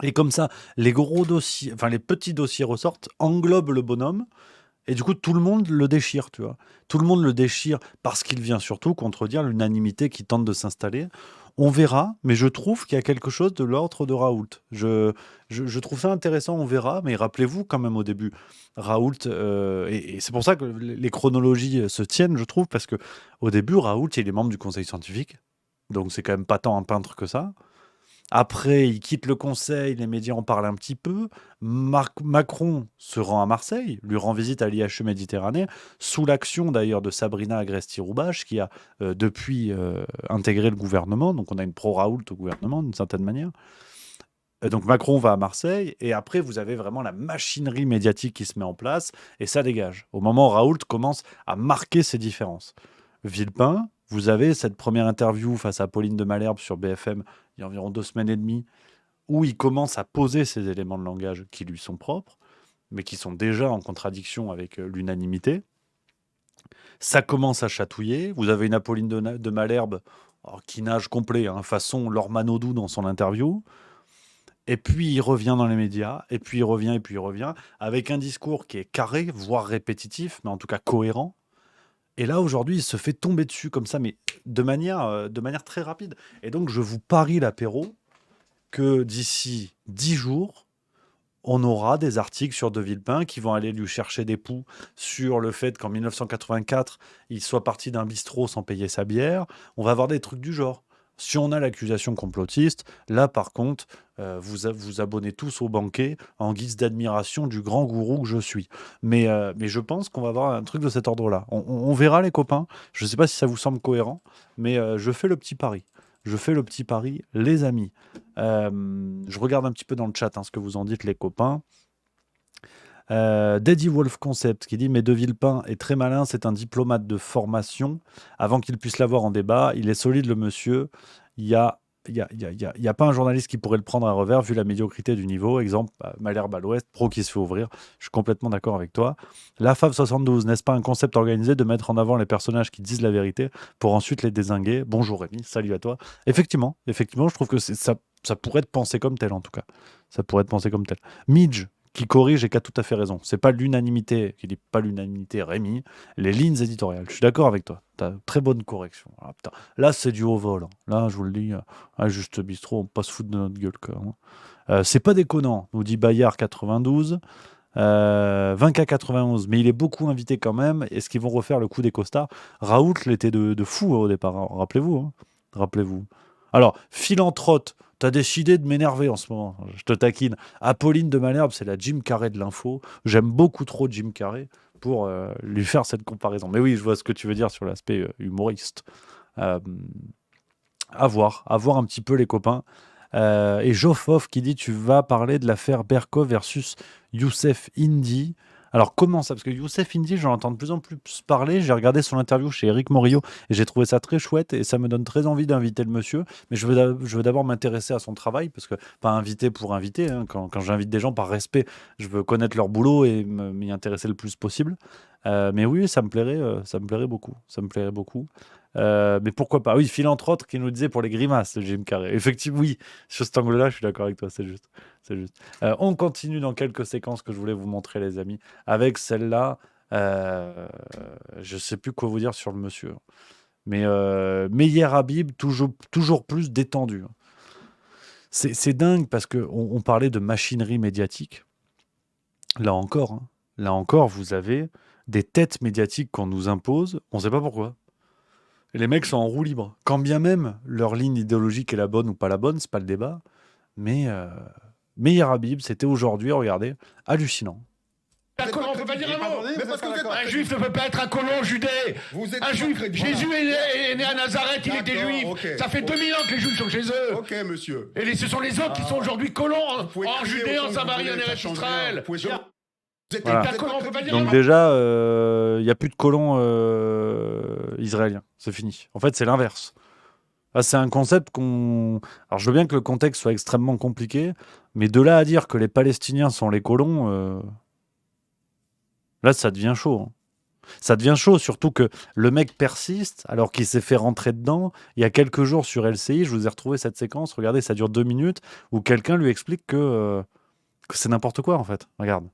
Et comme ça, les gros dossiers, les petits dossiers ressortent, englobent le bonhomme, et du coup, tout le monde le déchire, tu vois. Tout le monde le déchire parce qu'il vient surtout contredire l'unanimité qui tente de s'installer. On verra, mais je trouve qu'il y a quelque chose de l'ordre de Raoult. Je trouve ça intéressant, on verra, mais rappelez-vous quand même au début, Raoult, et c'est pour ça que les chronologies se tiennent, je trouve, parce que au début, Raoult, il est membre du conseil scientifique, donc c'est quand même pas tant un peintre que ça. Après, il quitte le conseil, les médias en parlent un petit peu. Macron se rend à Marseille, lui rend visite à l'IHU Méditerranée, sous l'action d'ailleurs de Sabrina Agresti-Roubache, qui a depuis intégré le gouvernement. Donc on a une pro-Raoult au gouvernement, d'une certaine manière. Donc Macron va à Marseille, et après vous avez vraiment la machinerie médiatique qui se met en place, et ça dégage. Au moment où Raoult commence à marquer ses différences. Villepin, vous avez cette première interview face à Pauline de Malherbe sur BFM, il y a environ 2 semaines et demie, où il commence à poser ces éléments de langage qui lui sont propres, mais qui sont déjà en contradiction avec l'unanimité. Ça commence à chatouiller. Vous avez une Apolline de Malherbe qui nage complet, façon Laure Manodou dans son interview. Et puis il revient dans les médias, et puis il revient, avec un discours qui est carré, voire répétitif, mais en tout cas cohérent. Et là, aujourd'hui, il se fait tomber dessus comme ça, mais de manière très rapide. Et donc, je vous parie l'apéro que d'ici 10 jours, on aura des articles sur De Villepin qui vont aller lui chercher des poux sur le fait qu'en 1984, il soit parti d'un bistrot sans payer sa bière. On va avoir des trucs du genre. Si on a l'accusation complotiste, là par contre, vous abonnez tous au banquet en guise d'admiration du grand gourou que je suis. Mais je pense qu'on va avoir un truc de cet ordre-là. On verra les copains. Je ne sais pas si ça vous semble cohérent, mais je fais le petit pari. Je fais le petit pari, les amis. Je regarde un petit peu dans le chat ce que vous en dites, les copains. Daddy Wolf Concept qui dit « Mais De Villepin est très malin, c'est un diplomate de formation. Avant qu'il puisse l'avoir en débat, il est solide le monsieur. Il y a pas un journaliste qui pourrait le prendre à revers vu la médiocrité du niveau. Exemple, Malherbe à l'Ouest, pro qui se fait ouvrir. Je suis complètement d'accord avec toi. La Fave 72, n'est-ce pas un concept organisé de mettre en avant les personnages qui disent la vérité pour ensuite les dézinguer? Bonjour Rémi, salut à toi. Effectivement, je trouve que ça pourrait être pensé comme tel en tout cas. Ça pourrait être pensé comme tel. Midge, qui corrige et qui a tout à fait raison. C'est pas l'unanimité, qui dit pas l'unanimité, Rémi, les lignes éditoriales. Je suis d'accord avec toi. Tu as très bonne correction. Ah, putain. Là, c'est du haut vol. Là, je vous le dis, juste bistrot, on pas se foutre de notre gueule. C'est pas déconnant, nous dit Bayard 92. 20K 91, mais il est beaucoup invité quand même. Est-ce qu'ils vont refaire le coup des costards? Raoult l'était de fou au départ, rappelez-vous. Rappelez-vous. Alors, Philanthrope, t'as décidé de m'énerver en ce moment. Je te taquine. Apolline de Malherbe, c'est la Jim Carrey de l'info. J'aime beaucoup trop Jim Carrey pour lui faire cette comparaison. Mais oui, je vois ce que tu veux dire sur l'aspect humoriste. À voir un petit peu les copains. Et Joffov qui dit tu vas parler de l'affaire Berko versus Youssef Indy. Alors comment ça? Parce que Youssef Indy, j'en entends de plus en plus parler. J'ai regardé son interview chez Éric Morillo et j'ai trouvé ça très chouette et ça me donne très envie d'inviter le monsieur. Mais je veux d'abord m'intéresser à son travail parce que pas inviter pour inviter. Quand j'invite des gens par respect, je veux connaître leur boulot et m'y intéresser le plus possible. Mais oui, ça me plairait beaucoup. Mais pourquoi pas? Oui, Philanthrope qui nous disait pour les grimaces, Jim Carrey. Effectivement, oui, sur cet angle-là, je suis d'accord avec toi, c'est juste. On continue dans quelques séquences que je voulais vous montrer, les amis. Avec celle-là, je sais plus quoi vous dire sur le monsieur. Mais Meyer Habib, toujours plus détendu. C'est dingue parce qu'on parlait de machinerie médiatique. Là encore, vous avez des têtes médiatiques qu'on nous impose, on ne sait pas pourquoi. Et les mecs sont en roue libre. Quand bien même leur ligne idéologique est la bonne ou pas la bonne, c'est pas le débat. Mais Meyer Habib, c'était aujourd'hui, regardez, hallucinant. Un colon, on peut pas dire un mot. Un juif ne peut pas être un colon judé. Un juif, Jésus est né à Nazareth, il était juif. Okay. Ça fait 2000 ans que les juifs sont chez eux. Ok, monsieur. Et ce sont les autres qui sont aujourd'hui colons en Judée, en Samarie, en Eretz Israël. Voilà. Donc déjà, il n'y a plus de colons israéliens. C'est fini. En fait, c'est l'inverse. Là, c'est un concept qu'on... Alors, je veux bien que le contexte soit extrêmement compliqué, mais de là à dire que les Palestiniens sont les colons, là, ça devient chaud. Ça devient chaud, surtout que le mec persiste, alors qu'il s'est fait rentrer dedans. Il y a quelques jours sur LCI, je vous ai retrouvé cette séquence. Regardez, ça dure 2 minutes, où quelqu'un lui explique que c'est n'importe quoi, en fait. Regarde.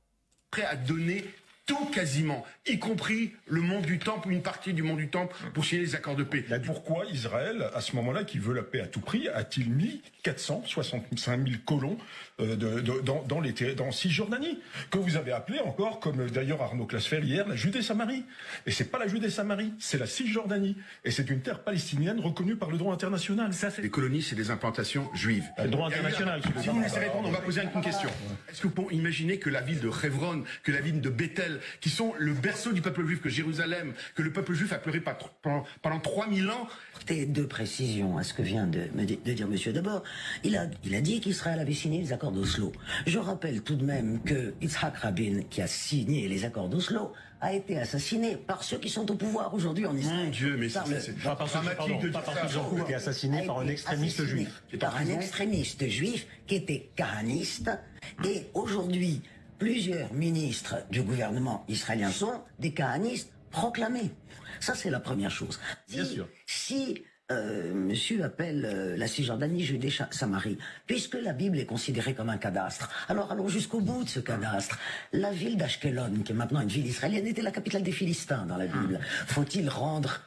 Prêt à donner tout quasiment, y compris le monde du temple ou une partie du monde du temple pour signer les accords de paix. Pourquoi Israël, à ce moment-là, qui veut la paix à tout prix, a-t-il mis 465 000 colons dans Cisjordanie, que vous avez appelé encore, comme d'ailleurs Arnaud Clasfer hier, la Judée-Samarie. Et c'est pas la Judée-Samarie, c'est la Cisjordanie. Et c'est une terre palestinienne reconnue par le droit international. Ça, c'est les colonies, c'est des implantations juives. Le droit international. Si vous me laissez répondre, on va poser une question. Est-ce que vous pouvez imaginer que la ville de Hebron, que la ville de Bethel, qui sont le berceau du peuple juif, que Jérusalem, que le peuple juif a pleuré pendant 3000 ans. Deux précisions à ce que vient de dire monsieur. D'abord, il a dit qu'Israël avait signé les accords d'Oslo. Je rappelle tout de même que Yitzhak Rabin, qui a signé les accords d'Oslo, a été assassiné par ceux qui sont au pouvoir aujourd'hui en Israël. Mon Dieu, mais c'est dramatique de dire ça. Il a été assassiné par un extrémiste juif. Par un extrémiste juif qui était kahaniste. Et aujourd'hui, plusieurs ministres du gouvernement israélien sont des kahanistes proclamés. Ça, c'est la première chose. Bien sûr. Si monsieur appelle la Cisjordanie Judée Samarie, puisque la Bible est considérée comme un cadastre, alors allons jusqu'au bout de ce cadastre. La ville d'Ashkelon, qui est maintenant une ville israélienne, était la capitale des Philistins dans la Bible. Faut-il rendre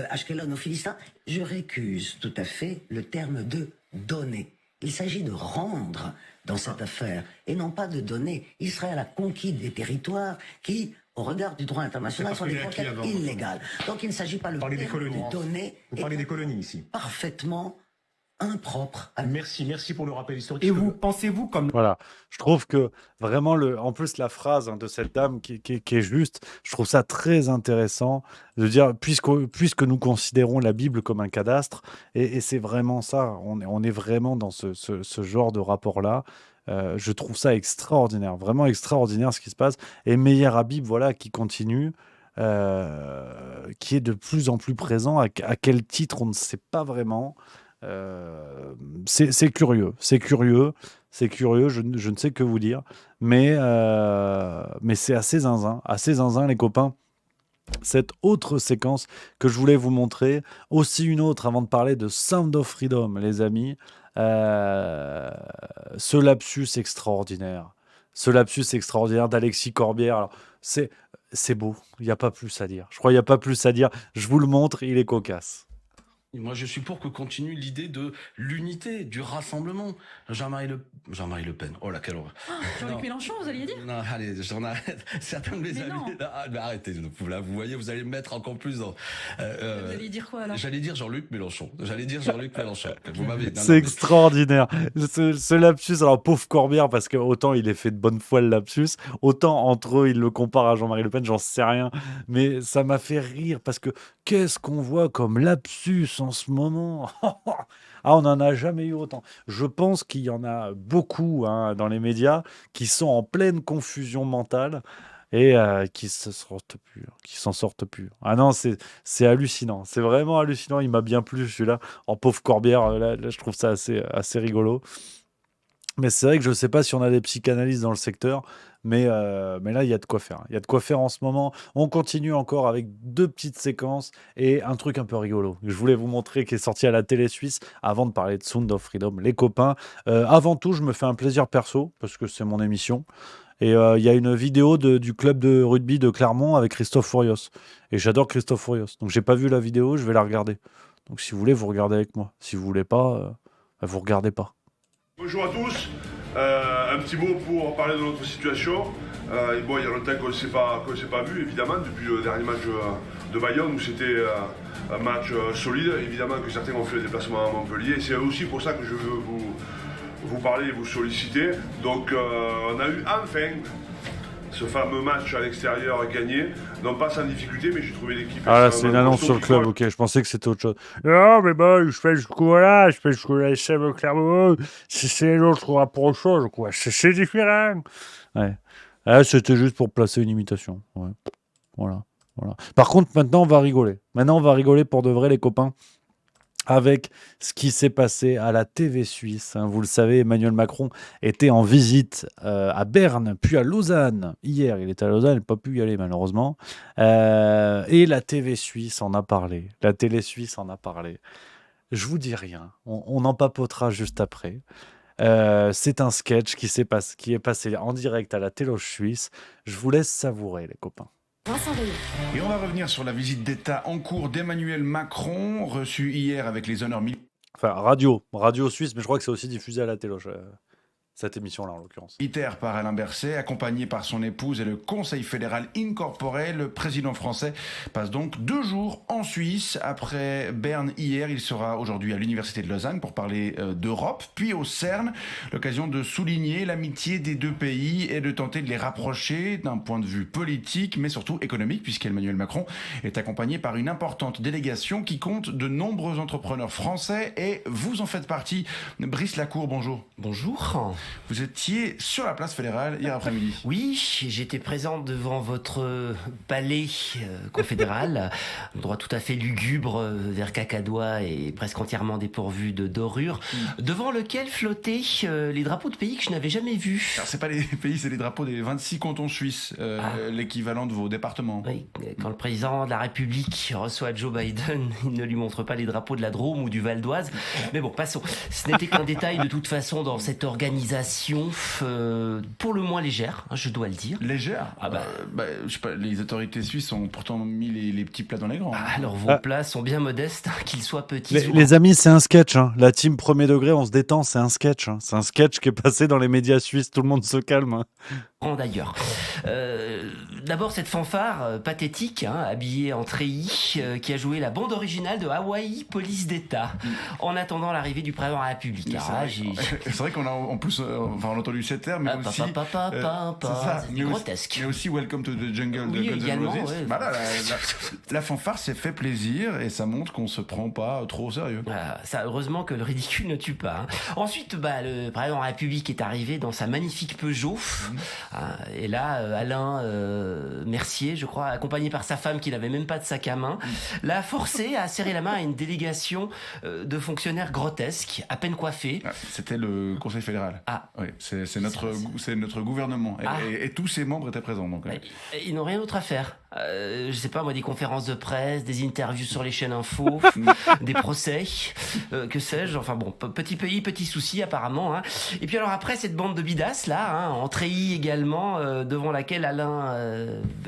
Ashkelon aux Philistins? Je récuse tout à fait le terme de donner. Il s'agit de rendre dans cette affaire, et non pas de donner. Israël a conquis des territoires qui, au regard du droit international, sont des conquêtes illégales. Donc il ne s'agit pas de donner. Vous parlez des colonies ici. Parfaitement impropre. Merci pour le rappel historique. Et vous pensez-vous comme... Voilà, je trouve que vraiment, en plus la phrase de cette dame qui est juste, je trouve ça très intéressant de dire, puisque nous considérons la Bible comme un cadastre, et c'est vraiment ça, on est vraiment dans ce genre de rapport-là. Je trouve ça extraordinaire, vraiment extraordinaire ce qui se passe. Et Meir Habib, voilà, qui continue, qui est de plus en plus présent, à quel titre on ne sait pas vraiment. C'est curieux, je ne sais que vous dire, mais c'est assez zinzin les copains. Cette autre séquence que je voulais vous montrer, aussi une autre avant de parler de Sound of Freedom, les amis, ce lapsus extraordinaire d'Alexis Corbière. Alors, c'est beau, il n'y a pas plus à dire, je crois qu'il n'y a pas plus à dire, je vous le montre, il est cocasse. Moi, je suis pour que continue l'idée de l'unité, du rassemblement. Jean-Marie Le Pen. Oh là, quelle horreur. Jean-Luc Mélenchon, vous alliez dire? Non, allez, j'en arrête. Certains de mes amis... mais arrêtez, là, vous voyez, vous allez me mettre encore plus dans... vous alliez dire quoi, alors? J'allais dire Jean-Luc Mélenchon. Vous m'avez... C'est extraordinaire. Ce lapsus, alors pauvre Corbière, parce que autant il est fait de bonne foi le lapsus, autant entre eux, il le compare à Jean-Marie Le Pen, j'en sais rien. Mais ça m'a fait rire, parce que qu'est-ce qu'on voit comme lapsus en ce moment. On n'en a jamais eu autant. Je pense qu'il y en a beaucoup dans les médias qui sont en pleine confusion mentale et qui s'en sortent plus. Ah non, c'est hallucinant. C'est vraiment hallucinant. Il m'a bien plu, celui-là. En pauvre Corbière, là, je trouve ça assez rigolo. Mais c'est vrai que je ne sais pas si on a des psychanalystes dans le secteur, mais là, il y a de quoi faire. Il y a de quoi faire en ce moment. On continue encore avec 2 petites séquences et un truc un peu rigolo. Je voulais vous montrer qui est sorti à la télé suisse avant de parler de Sound of Freedom. Les copains, avant tout, je me fais un plaisir perso parce que c'est mon émission. Et il y a une vidéo du club de rugby de Clermont avec Christophe Fourios. Et j'adore Christophe Fourios. Donc, j'ai pas vu la vidéo, je vais la regarder. Donc, si vous voulez, vous regardez avec moi. Si vous voulez pas, vous regardez pas. Bonjour à tous, un petit mot pour parler de notre situation. Il y a longtemps qu'on ne s'est pas vu, évidemment, depuis le dernier match de Bayonne où c'était un match solide. Évidemment que certains ont fait le déplacement à Montpellier. C'est aussi pour ça que je veux vous parler et vous solliciter. Donc on a eu enfin ce fameux match à l'extérieur gagné, non pas sans difficulté, mais j'ai trouvé l'équipe... Ah là, c'est une annonce sur le club, ok, je pensais que c'était autre chose. Non, mais bon, je fais jusqu'au la SM au Clermont, c'est l'autre rapport aux choses, quoi, c'est différent. Ouais, c'était juste pour placer une imitation, ouais, voilà. Par contre, maintenant, on va rigoler pour de vrai, les copains, avec ce qui s'est passé à la TV suisse. Vous le savez, Emmanuel Macron était en visite à Berne, puis à Lausanne. Hier, il était à Lausanne, il n'a pas pu y aller malheureusement. Et la TV suisse en a parlé. La télé suisse en a parlé. Je vous dis rien, on en papotera juste après. C'est un sketch qui est passé en direct à la télé suisse. Je vous laisse savourer, les copains. Et on va revenir sur la visite d'État en cours d'Emmanuel Macron, reçu hier avec les honneurs militaires. Enfin, radio suisse, mais je crois que c'est aussi diffusé à la télé, cette émission-là en l'occurrence. Militaire par Alain Berset, accompagné par son épouse et le Conseil fédéral incorporé. Le président français passe donc 2 jours en Suisse. Après Berne hier, il sera aujourd'hui à l'Université de Lausanne pour parler d'Europe, puis au CERN. L'occasion de souligner l'amitié des 2 pays et de tenter de les rapprocher d'un point de vue politique, mais surtout économique, puisqu'Emmanuel Macron est accompagné par une importante délégation qui compte de nombreux entrepreneurs français et vous en faites partie. Brice Lacour, bonjour. Bonjour. Vous étiez sur la place fédérale hier après-midi. Oui, j'étais présent devant votre palais confédéral, un endroit tout à fait lugubre, vert cacadois et presque entièrement dépourvu de dorures, devant lequel flottaient les drapeaux de pays que je n'avais jamais vus. Alors, c'est pas les pays, c'est les drapeaux des 26 cantons suisses, l'équivalent de vos départements. Oui, quand le président de la République reçoit Joe Biden, il ne lui montre pas les drapeaux de la Drôme ou du Val d'Oise. Mais bon, passons. Ce n'était qu'un détail de toute façon dans cette organisation mobilisation pour le moins légère, hein, je dois le dire. Légère je sais pas, les autorités suisses ont pourtant mis les petits plats dans les grands. Alors vos plats sont bien modestes, hein, qu'ils soient petits ou Les amis, c'est un sketch. Hein. La team premier degré, on se détend, c'est un sketch. Hein. C'est un sketch qui est passé dans les médias suisses, tout le monde se calme. Hein. D'ailleurs. D'abord cette fanfare pathétique, hein, habillée en treillis, qui a joué la bande originale de Hawaii Police d'État, en attendant l'arrivée du président de la République. C'est vrai qu'on a en plus on a entendu cet air, mais aussi c'est grotesque. Mais aussi Welcome to the Jungle de Guns N' Roses. Ouais. Voilà, la fanfare s'est fait plaisir et ça montre qu'on se prend pas trop au sérieux. Ça, heureusement que le ridicule ne tue pas. Hein. Ensuite, le président de la République est arrivé dans sa magnifique Peugeot. Et là, Alain Mercier, je crois, accompagné par sa femme qui n'avait même pas de sac à main, l'a forcé à serrer la main à une délégation de fonctionnaires grotesques, à peine coiffés. C'était le Conseil fédéral. Oui, c'est notre gouvernement. Et tous ses membres étaient présents. Donc, Ils n'ont rien d'autre à faire. Je sais pas moi, des conférences de presse, des interviews sur les chaînes info, des procès, que sais-je. Enfin bon, petit pays, petit souci apparemment. Hein. Et puis alors après cette bande de bidasses là, hein, en treillis également, devant laquelle Alain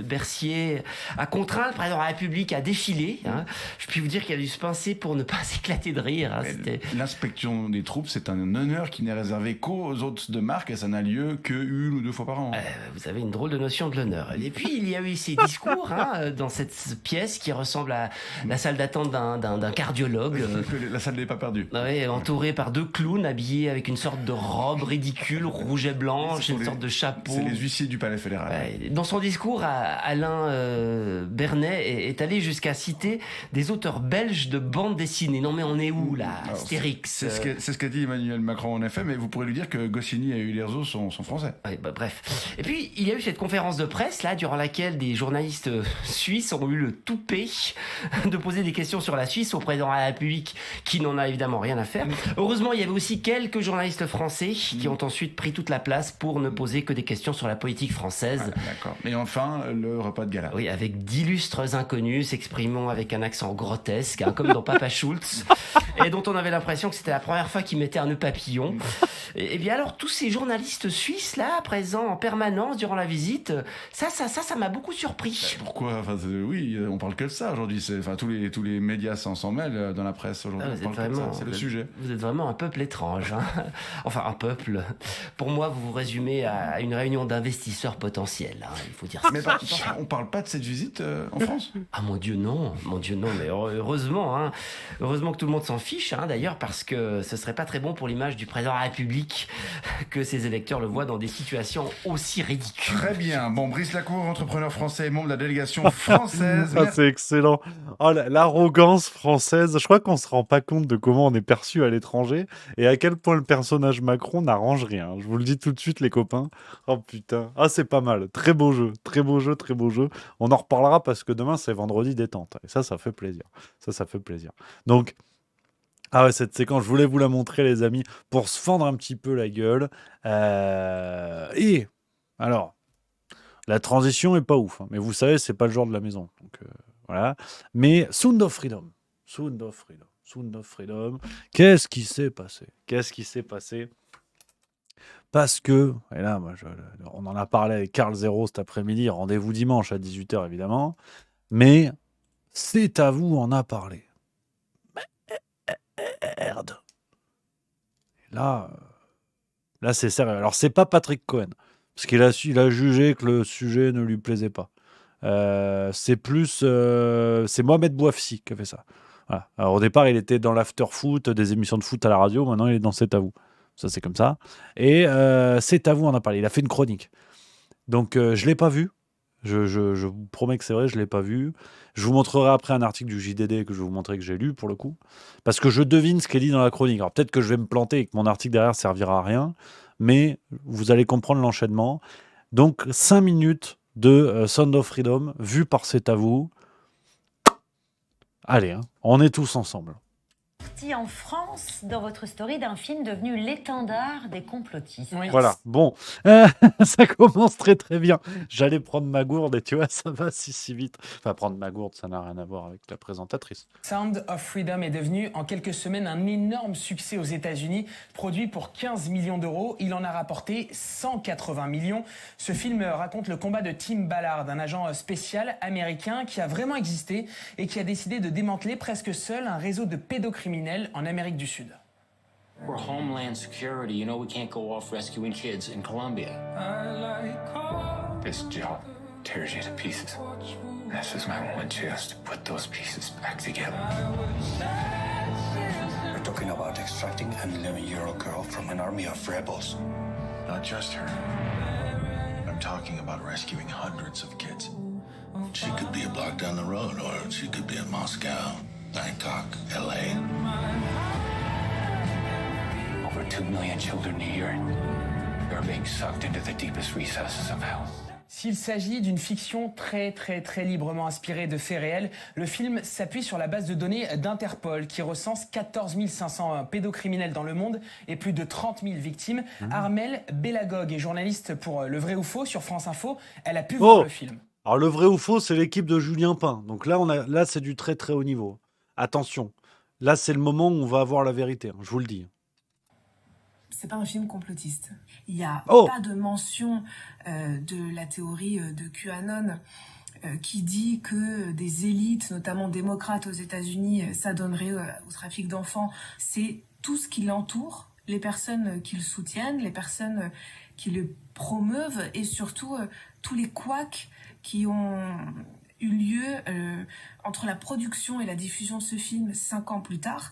Bercier a contraint le président de la République à défiler. Hein. Je puis vous dire qu'il a dû se pincer pour ne pas s'éclater de rire. Hein. L'inspection des troupes, c'est un honneur qui n'est réservé qu'aux hôtes de marque et ça n'a lieu qu'une ou deux fois par an. Vous avez une drôle de notion de l'honneur. Et puis il y a eu ces discours dans cette pièce qui ressemble à la salle d'attente d'un cardiologue. La salle n'est pas perdue. Entourée par deux clowns habillés avec une sorte de robe ridicule, rouge et blanche, une sorte de chapeau. C'est les huissiers du palais fédéral. Dans son discours, Alain Bernet est allé jusqu'à citer des auteurs belges de bande dessinée. Non mais on est où là, Astérix? C'est ce qu'a dit Emmanuel Macron en effet, mais vous pourrez lui dire que Goscinny et Uderzo sont français. Bref. Et puis il y a eu cette conférence de presse là, durant laquelle des journalistes suisses ont eu le toupet de poser des questions sur la Suisse au président de la République, qui n'en a évidemment rien à faire. Heureusement, il y avait aussi quelques journalistes français qui ont ensuite pris toute la place pour ne poser que des questions sur la politique française. D'accord. Et enfin, le repas de gala. Oui, avec d'illustres inconnus s'exprimant avec un accent grotesque, hein, comme dans Papa Schultz, et dont on avait l'impression que c'était la première fois qu'ils mettaient un nœud papillon. Et bien alors, tous ces journalistes suisses là, présents en permanence durant la visite, ça m'a beaucoup surpris. Pourquoi? Oui, on parle que de ça aujourd'hui. Tous les médias s'en mêlent dans la presse aujourd'hui. C'est le sujet. Vous êtes vraiment un peuple étrange. Hein. Enfin, un peuple. Pour moi, vous vous résumez à une réunion d'investisseurs potentiels. Hein, il faut dire ça. Mais on parle pas de cette visite en France? Ah mon Dieu non. Mais heureusement, hein. Heureusement que tout le monde s'en fiche. Hein, d'ailleurs, parce que ce serait pas très bon pour l'image du président de la République que ses électeurs le voient dans des situations aussi ridicules. Très bien. Bon, Brice Lacour, entrepreneur français et membre de la délégation française. C'est excellent. Oh, l'arrogance française. Je crois qu'on se rend pas compte de comment on est perçu à l'étranger et à quel point le personnage Macron n'arrange rien. Je vous le dis tout de suite, les copains. Oh putain. Ah, c'est pas mal. Très beau jeu. On en reparlera parce que demain, c'est vendredi détente. Et ça fait plaisir. Ça fait plaisir. Donc, cette séquence, je voulais vous la montrer, les amis, pour se fendre un petit peu la gueule. Et alors, la transition est pas ouf, hein, mais vous savez, c'est pas le genre de la maison. Donc, voilà. Mais Sound of Freedom. Qu'est-ce qui s'est passé? Parce que, et là, on en a parlé avec Karl Zéro cet après-midi, rendez-vous dimanche à 18h évidemment, mais c'est à vous en a parlé. Merde. Là, c'est sérieux. Alors, c'est pas Patrick Cohen, parce qu'il a jugé que le sujet ne lui plaisait pas. C'est Mohamed Bouafsi qui a fait ça. Voilà. Alors, au départ, il était dans l'after-foot, des émissions de foot à la radio. Maintenant, il est dans C'est à vous. Ça, c'est comme ça. Et C'est à vous en a parlé. Il a fait une chronique. Donc, je l'ai pas vu. Je vous promets que c'est vrai, je l'ai pas vu. Je vous montrerai après un article du JDD que je vais vous montrer que j'ai lu, pour le coup. Parce que je devine ce qu'elle dit dans la chronique. Alors, peut-être que je vais me planter et que mon article derrière servira à rien. Mais vous allez comprendre l'enchaînement. Donc, 5 minutes de Sound of Freedom, vu par C'est à vous. Allez, hein, on est tous ensemble. En France, dans votre story, d'un film devenu l'étendard des complotistes. Oui. Voilà, bon, ça commence très très bien. J'allais prendre ma gourde et tu vois, ça va si vite. Enfin, prendre ma gourde, ça n'a rien à voir avec la présentatrice. Sound of Freedom est devenu en quelques semaines un énorme succès aux États-Unis. Produit pour 15 millions d'euros, il en a rapporté 180 millions. Ce film raconte le combat de Tim Ballard, un agent spécial américain qui a vraiment existé et qui a décidé de démanteler presque seul un réseau de pédocriminels en Amérique du Sud. For Homeland Security, you know we can't go off rescuing kids in Colombia. This job tears you to pieces. This is my one chance to put those pieces back together. We're talking about extracting an 11-year-old girl from an army of rebels. Not just her. I'm talking about rescuing hundreds of kids. She could be a block down the road, or she could be in Moscow, Bangkok, LA. Over 2 million children a year. They're being sucked into the deepest recesses of hell. S'il s'agit d'une fiction très librement inspirée de faits réels, le film s'appuie sur la base de données d'Interpol qui recense 14 500 pédocriminels dans le monde et plus de 30 000 victimes. Armelle Bellagog est journaliste pour Le Vrai ou Faux sur France Info. Elle a pu voir le film. Alors, Le Vrai ou Faux, c'est l'équipe de Julien Pain. Donc là, c'est du très haut niveau. Attention, là, c'est le moment où on va avoir la vérité, je vous le dis. C'est pas un film complotiste. Il n'y a pas de mention de la théorie de QAnon qui dit que des élites, notamment démocrates aux États-Unis, s'adonneraient au trafic d'enfants. C'est tout ce qui l'entoure, les personnes qui le soutiennent, les personnes qui le promeuvent et surtout tous les couacs qui ont eu lieu entre la production et la diffusion de ce film 5 ans plus tard,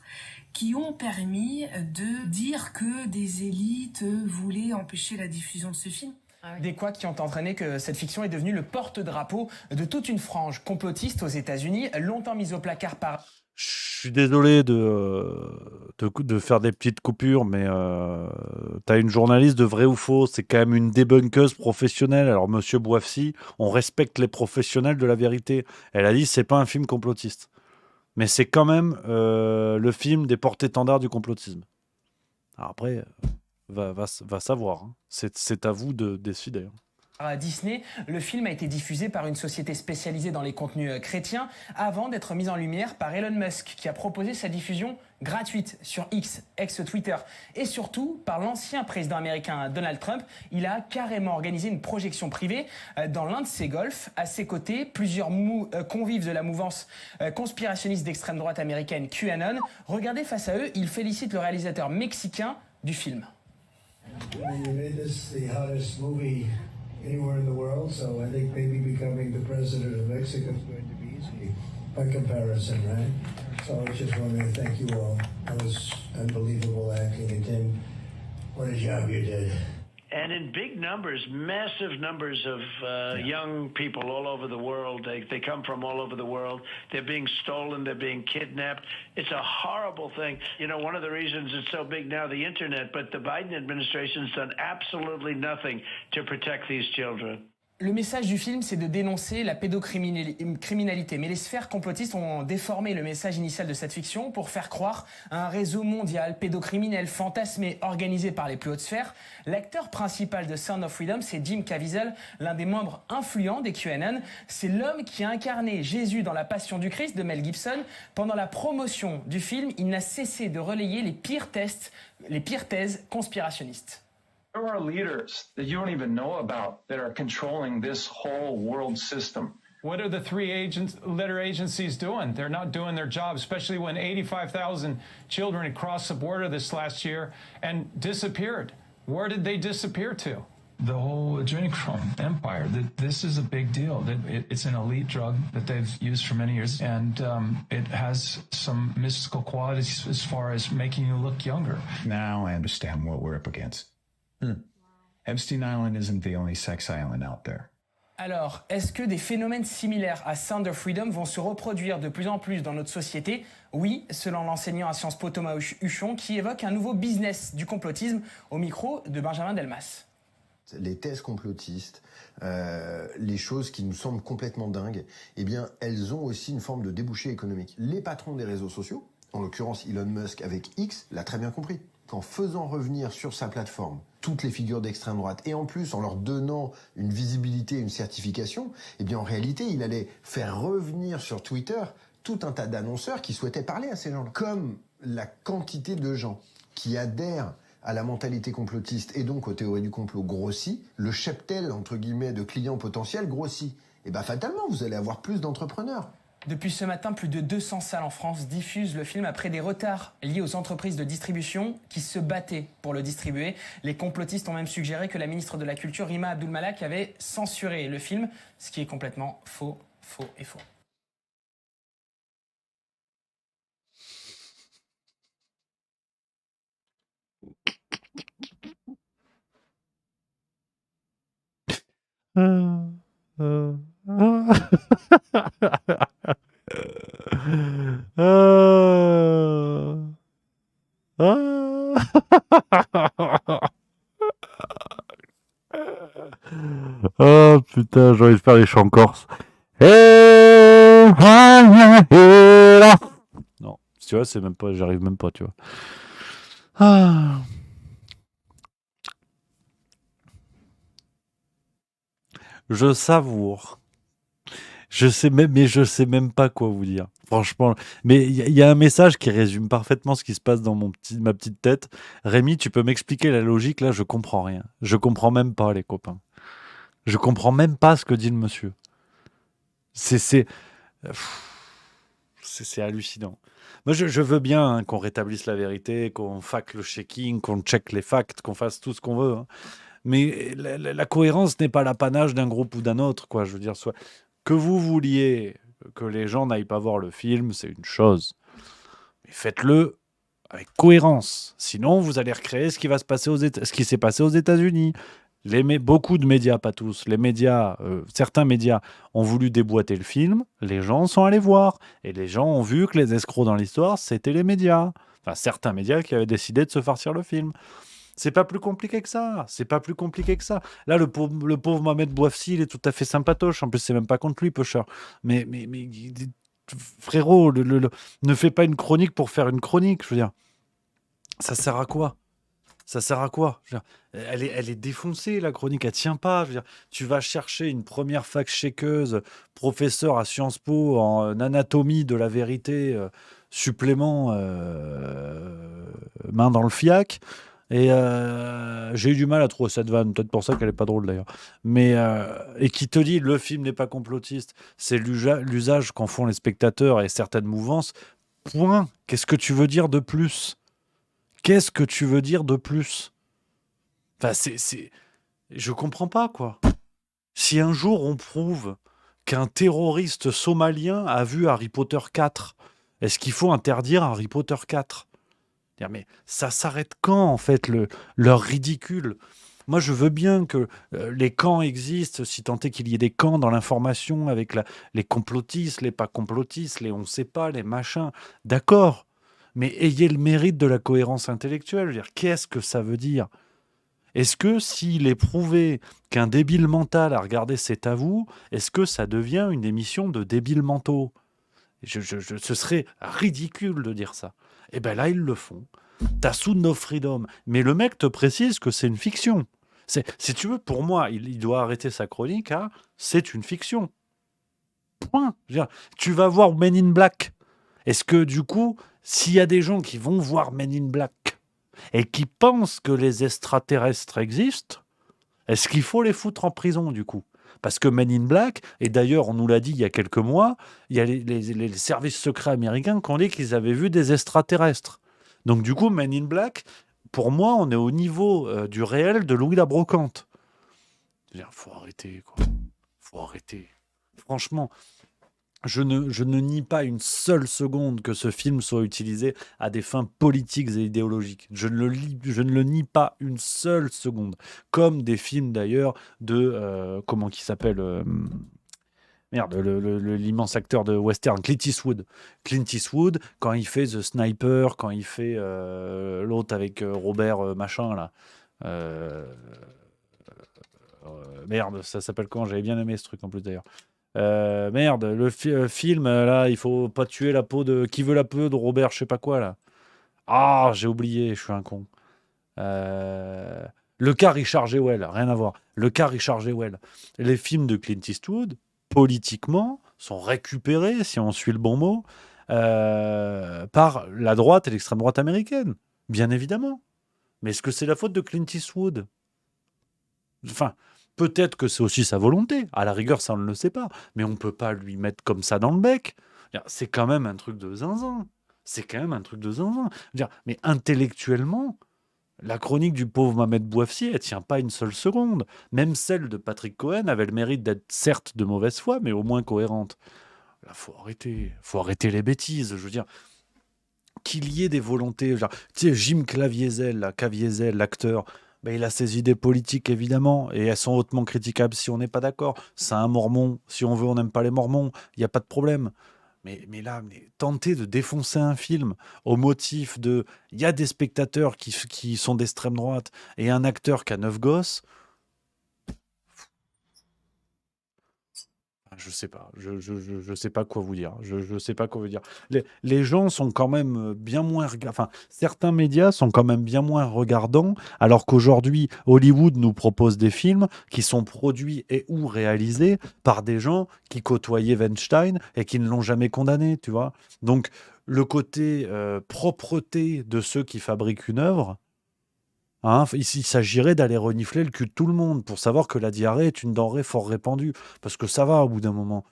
qui ont permis de dire que des élites voulaient empêcher la diffusion de ce film. Des couacs qui ont entraîné que cette fiction est devenue le porte-drapeau de toute une frange complotiste aux États-Unis, longtemps mise au placard par... Je suis désolé de faire des petites coupures, mais t'as une journaliste de Vrai ou Faux, c'est quand même une débunkeuse professionnelle. Alors, Monsieur Boifsi, on respecte les professionnels de la vérité. Elle a dit c'est pas un film complotiste. Mais c'est quand même le film des porte-étendards du complotisme. Alors après, va savoir. Hein. C'est à vous de décider. À Disney, le film a été diffusé par une société spécialisée dans les contenus chrétiens avant d'être mis en lumière par Elon Musk qui a proposé sa diffusion gratuite sur X, ex-Twitter, et surtout par l'ancien président américain Donald Trump. Il a carrément organisé une projection privée dans l'un de ses golfs. À ses côtés, plusieurs convives de la mouvance conspirationniste d'extrême droite américaine QAnon. Regardez face à eux, ils félicitent le réalisateur mexicain du film. Anywhere in the world, so I think maybe becoming the president of Mexico is going to be easy by comparison, right? So I just wanted to thank you all. That was unbelievable acting, and Tim, what a job you did. And in big numbers, massive numbers of young people all over the world. They come from all over the world. They're being stolen. They're being kidnapped. It's a horrible thing. You know, one of the reasons it's so big now, the internet, but the Biden administration's done absolutely nothing to protect these children. Le message du film, c'est de dénoncer la pédocriminalité. Mais les sphères complotistes ont déformé le message initial de cette fiction pour faire croire à un réseau mondial pédocriminel fantasmé, organisé par les plus hautes sphères. L'acteur principal de Sound of Freedom, c'est Jim Caviezel, l'un des membres influents des QAnon. C'est l'homme qui a incarné Jésus dans La Passion du Christ de Mel Gibson. Pendant la promotion du film, il n'a cessé de relayer les pires thèses conspirationnistes. There are leaders that you don't even know about that are controlling this whole world system. What are the three letter agencies doing? They're not doing their job, especially when 85,000 children had crossed the border this last year and disappeared. Where did they disappear to? The whole adrenochrome empire, this is a big deal. It's an elite drug that they've used for many years, and it has some mystical qualities as far as making you look younger. Now I understand what we're up against. Epstein Island isn't the only sex island out there. Alors, est-ce que des phénomènes similaires à Sound of Freedom vont se reproduire de plus en plus dans notre société? Oui, selon l'enseignant à Sciences Po Thomas Huchon, qui évoque un nouveau business du complotisme au micro de Benjamin Delmas. Les thèses complotistes, les choses qui nous semblent complètement dingues, eh bien, elles ont aussi une forme de débouché économique. Les patrons des réseaux sociaux en l'occurrence Elon Musk avec X, l'a très bien compris. Qu'en faisant revenir sur sa plateforme toutes les figures d'extrême droite, et en plus en leur donnant une visibilité, une certification, eh bien en réalité, il allait faire revenir sur Twitter tout un tas d'annonceurs qui souhaitaient parler à ces gens-là. Comme la quantité de gens qui adhèrent à la mentalité complotiste et donc aux théories du complot grossit, le cheptel, entre guillemets, de clients potentiels grossit. Et bien fatalement, vous allez avoir plus d'entrepreneurs. Depuis ce matin, plus de 200 salles en France diffusent le film après des retards liés aux entreprises de distribution qui se battaient pour le distribuer. Les complotistes ont même suggéré que la ministre de la Culture, Rima Abdul-Malak, avait censuré le film, ce qui est complètement faux, faux et faux. Oh putain, j'ai envie de faire les chants corses. Non, tu vois, c'est même pas, j'arrive même pas, tu vois. Ah. Je savoure. Je sais même pas quoi vous dire. Franchement, mais il y a un message qui résume parfaitement ce qui se passe dans ma petite tête. Rémi, tu peux m'expliquer la logique là? Je comprends rien. Je comprends même pas, les copains. Je comprends même pas ce que dit le monsieur. C'est hallucinant. Moi, je veux bien qu'on rétablisse la vérité, qu'on fact-checking, qu'on check les facts, qu'on fasse tout ce qu'on veut. Hein. Mais la cohérence n'est pas l'apanage d'un groupe ou d'un autre, quoi. Je veux dire, que vous vouliez que les gens n'aillent pas voir le film, c'est une chose. Mais faites-le avec cohérence. Sinon, vous allez recréer ce qui s'est passé aux États-Unis. Beaucoup de médias, pas tous, certains médias ont voulu déboîter le film, les gens sont allés voir. Et les gens ont vu que les escrocs dans l'histoire, c'était les médias. Enfin, certains médias qui avaient décidé de se farcir le film. C'est pas plus compliqué que ça. C'est pas plus compliqué que ça. Là, le pauvre Mohamed Bouafsi, il est tout à fait sympatoche. En plus, c'est même pas contre lui, Pusher. Mais frérot, ne fais pas une chronique pour faire une chronique. Je veux dire, ça sert à quoi? Ça sert à quoi? Je veux dire, elle est défoncée, la chronique, elle tient pas. Je veux dire, tu vas chercher une première fact-checkeuse, professeur à Sciences Po en anatomie de la vérité, supplément main dans le fiac. Et j'ai eu du mal à trouver cette vanne, peut-être pour ça qu'elle est pas drôle d'ailleurs. Mais et qui te dit le film n'est pas complotiste, c'est l'usage qu'en font les spectateurs et certaines mouvances. Point. Qu'est-ce que tu veux dire de plus? Qu'est-ce que tu veux dire de plus? Enfin, je comprends pas, quoi. Si un jour on prouve qu'un terroriste somalien a vu Harry Potter 4, est-ce qu'il faut interdire Harry Potter 4? Mais ça s'arrête quand, en fait, leur ridicule? Moi, je veux bien que les camps existent, si tant est qu'il y ait des camps dans l'information avec les complotistes, les pas complotistes, les on sait pas, les machins. D'accord. Mais ayez le mérite de la cohérence intellectuelle. Je veux dire, qu'est-ce que ça veut dire? Est-ce que s'il est prouvé qu'un débile mental a regardé C'est à vous, est-ce que ça devient une émission de débiles mentaux? Ce serait ridicule de dire ça. Et bien là, ils le font. T'as Sound of Freedom. Mais le mec te précise que c'est une fiction. Si tu veux, pour moi, il doit arrêter sa chronique à « c'est une fiction ». Point. Je veux dire, tu vas voir Men in Black. Est-ce que du coup, s'il y a des gens qui vont voir Men in Black et qui pensent que les extraterrestres existent, est-ce qu'il faut les foutre en prison du coup? Parce que Men in Black, et d'ailleurs on nous l'a dit il y a quelques mois, il y a les services secrets américains qui ont dit qu'ils avaient vu des extraterrestres. Donc du coup, Men in Black, pour moi, on est au niveau du réel de Louis la Brocante. Faut arrêter, quoi. Faut arrêter. Franchement, je ne nie pas une seule seconde que ce film soit utilisé à des fins politiques et idéologiques. Je ne le nie pas une seule seconde. Comme des films d'ailleurs de... comment qui s'appelle merde, l'immense acteur de western, Clint Eastwood. Clint Eastwood, quand il fait The Sniper, quand il fait l'autre avec Robert machin là. Merde, ça s'appelle comment? J'avais bien aimé ce truc en plus d'ailleurs. Merde, le film, là, il faut pas tuer la peau de... Qui veut la peau de Robert, je sais pas quoi, là. Ah, j'ai oublié, je suis un con. Le cas Richard Jewell, rien à voir. Le cas Richard Jewell. Les films de Clint Eastwood, politiquement, sont récupérés, si on suit le bon mot, par la droite et l'extrême droite américaine. Bien évidemment. Mais est-ce que c'est la faute de Clint Eastwood? Enfin, peut-être que c'est aussi sa volonté. À la rigueur, ça, on ne le sait pas. Mais on ne peut pas lui mettre comme ça dans le bec. C'est quand même un truc de zinzin. C'est quand même un truc de zinzin. Mais intellectuellement, la chronique du pauvre Mohamed Bouafsi, elle tient pas une seule seconde. Même celle de Patrick Cohen avait le mérite d'être certes de mauvaise foi, mais au moins cohérente. Là, faut arrêter les bêtises. Je veux dire, qu'il y ait des volontés. Tu sais, Jim Caviezel, l'acteur, ben, il a ses idées politiques, évidemment, et elles sont hautement critiquables si on n'est pas d'accord. C'est un mormon. Si on veut, on n'aime pas les mormons. Il n'y a pas de problème. Mais là, tenter de défoncer un film au motif de... Il y a des spectateurs qui sont d'extrême droite et un acteur qui a 9 gosses... Je sais pas. Je sais pas quoi vous dire. Je sais pas quoi vous dire. Les gens sont quand même bien moins... Enfin, certains médias sont quand même bien moins regardants, alors qu'aujourd'hui, Hollywood nous propose des films qui sont produits et ou réalisés par des gens qui côtoyaient Weinstein et qui ne l'ont jamais condamné, tu vois. Donc, le côté propreté de ceux qui fabriquent une œuvre, hein, il s'agirait d'aller renifler le cul de tout le monde pour savoir que la diarrhée est une denrée fort répandue. Parce que ça va au bout d'un moment.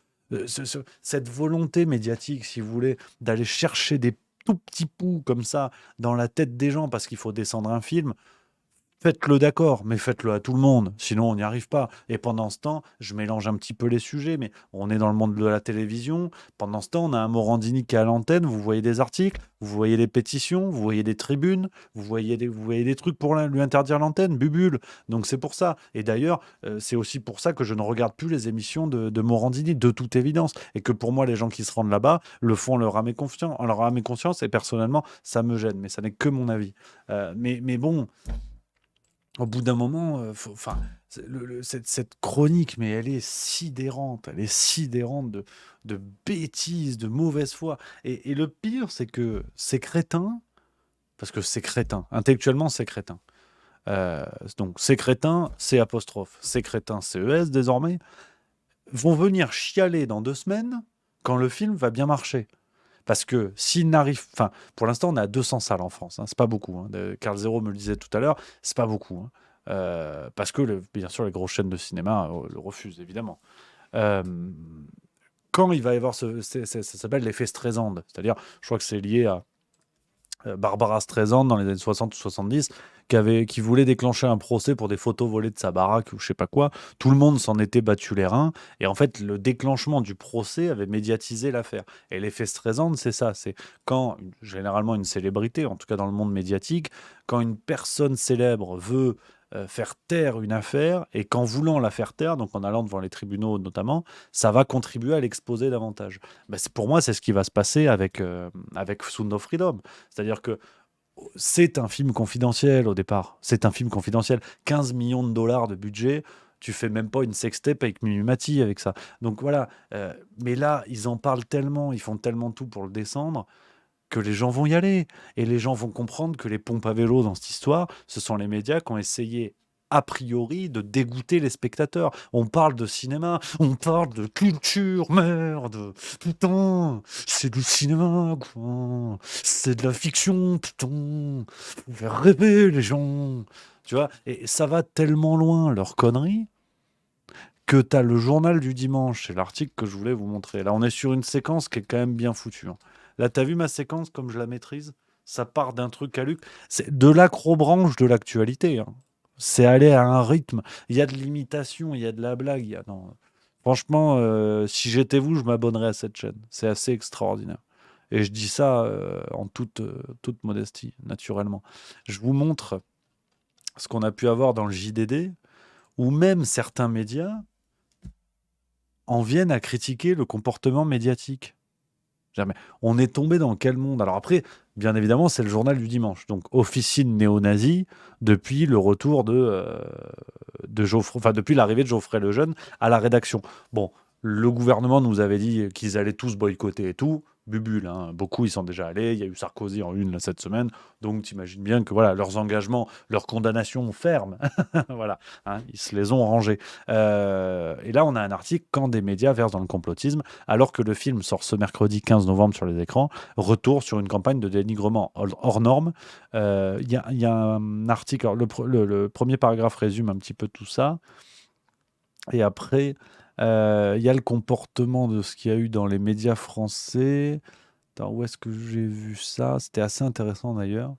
Cette volonté médiatique, si vous voulez, d'aller chercher des tout petits poux comme ça dans la tête des gens parce qu'il faut descendre un film, faites-le d'accord, mais faites-le à tout le monde, sinon on n'y arrive pas. Et pendant ce temps, je mélange un petit peu les sujets, mais on est dans le monde de la télévision. Pendant ce temps, on a un Morandini qui est à l'antenne, vous voyez des articles, vous voyez des pétitions, vous voyez des tribunes, vous voyez des trucs pour lui interdire l'antenne, bubule. Donc c'est pour ça. Et d'ailleurs, c'est aussi pour ça que je ne regarde plus les émissions de Morandini, de toute évidence. Et que pour moi, les gens qui se rendent là-bas le font en leur âme et conscience. Et personnellement, ça me gêne, mais ça n'est que mon avis. Mais bon... Au bout d'un moment, cette chronique, mais elle est sidérante de bêtises, de mauvaise foi. Et le pire, c'est que ces crétins, parce que c'est crétin, intellectuellement, c'est crétin. Donc, ces crétins, c'est apostrophe. Ces crétins, CES désormais, vont venir chialer dans 2 semaines quand le film va bien marcher. Parce que s'il n'arrive... Enfin, pour l'instant, on est à 200 salles en France. Hein, c'est pas beaucoup. Hein. Carl Zero me le disait tout à l'heure, c'est pas beaucoup. Hein. Parce que, bien sûr, les grosses chaînes de cinéma le refusent, évidemment. Quand il va y avoir ça s'appelle l'effet Streisand. C'est-à-dire, je crois que c'est lié à Barbara Streisand dans les années 60 ou 70, qui voulait déclencher un procès pour des photos volées de sa baraque ou je sais pas quoi. Tout le monde s'en était battu les reins. Et en fait, le déclenchement du procès avait médiatisé l'affaire. Et l'effet Streisand, c'est ça. C'est quand, généralement, une célébrité, en tout cas dans le monde médiatique, quand une personne célèbre veut faire taire une affaire, et qu'en voulant la faire taire, donc en allant devant les tribunaux notamment, ça va contribuer à l'exposer davantage. Pour moi, c'est ce qui va se passer avec Sound of Freedom. C'est-à-dire que c'est un film confidentiel au départ. C'est un film confidentiel. 15 millions de dollars de budget, tu fais même pas une sextape avec Mimimati avec ça. Donc voilà. Mais là, ils en parlent tellement, ils font tellement tout pour le descendre, que les gens vont y aller. Et les gens vont comprendre que les pompes à vélo dans cette histoire, ce sont les médias qui ont essayé, a priori, de dégoûter les spectateurs. On parle de cinéma, on parle de culture, merde, putain, c'est du cinéma, quoi. C'est de la fiction, putain. Faut faire rêver les gens. Tu vois, et ça va tellement loin, leur connerie, que t'as le journal du dimanche, c'est l'article que je voulais vous montrer. Là, on est sur une séquence qui est quand même bien foutue. Hein. Là, t'as vu ma séquence comme je la maîtrise? Ça part d'un truc à Luc. C'est de l'acrobranche de l'actualité. Hein. C'est aller à un rythme. Il y a de l'imitation, il y a de la blague. Non. Franchement, si j'étais vous, je m'abonnerais à cette chaîne. C'est assez extraordinaire. Et je dis ça en toute modestie, naturellement. Je vous montre ce qu'on a pu avoir dans le JDD, où même certains médias en viennent à critiquer le comportement médiatique. Jamais. On est tombé dans quel monde? Alors après, bien évidemment, c'est le journal du dimanche. Donc, officine néo-nazie depuis le retour de Geoffroy, enfin depuis l'arrivée de Geoffrey Lejeune à la rédaction. Bon, le gouvernement nous avait dit qu'ils allaient tous boycotter et tout. Bubule, hein. Beaucoup y sont déjà allés. Il y a eu Sarkozy en une là, cette semaine. Donc, t'imagines bien que voilà, leurs engagements, leurs condamnations fermes, voilà, hein, ils se les ont rangés. Et là, on a un article quand des médias versent dans le complotisme, alors que le film sort ce mercredi 15 novembre sur les écrans, retour sur une campagne de dénigrement hors norme. Il y a un article, alors, le premier paragraphe résume un petit peu tout ça. Et après, il y a le comportement de ce qu'il y a eu dans les médias français. Attends, où est-ce que j'ai vu ça? C'était assez intéressant d'ailleurs.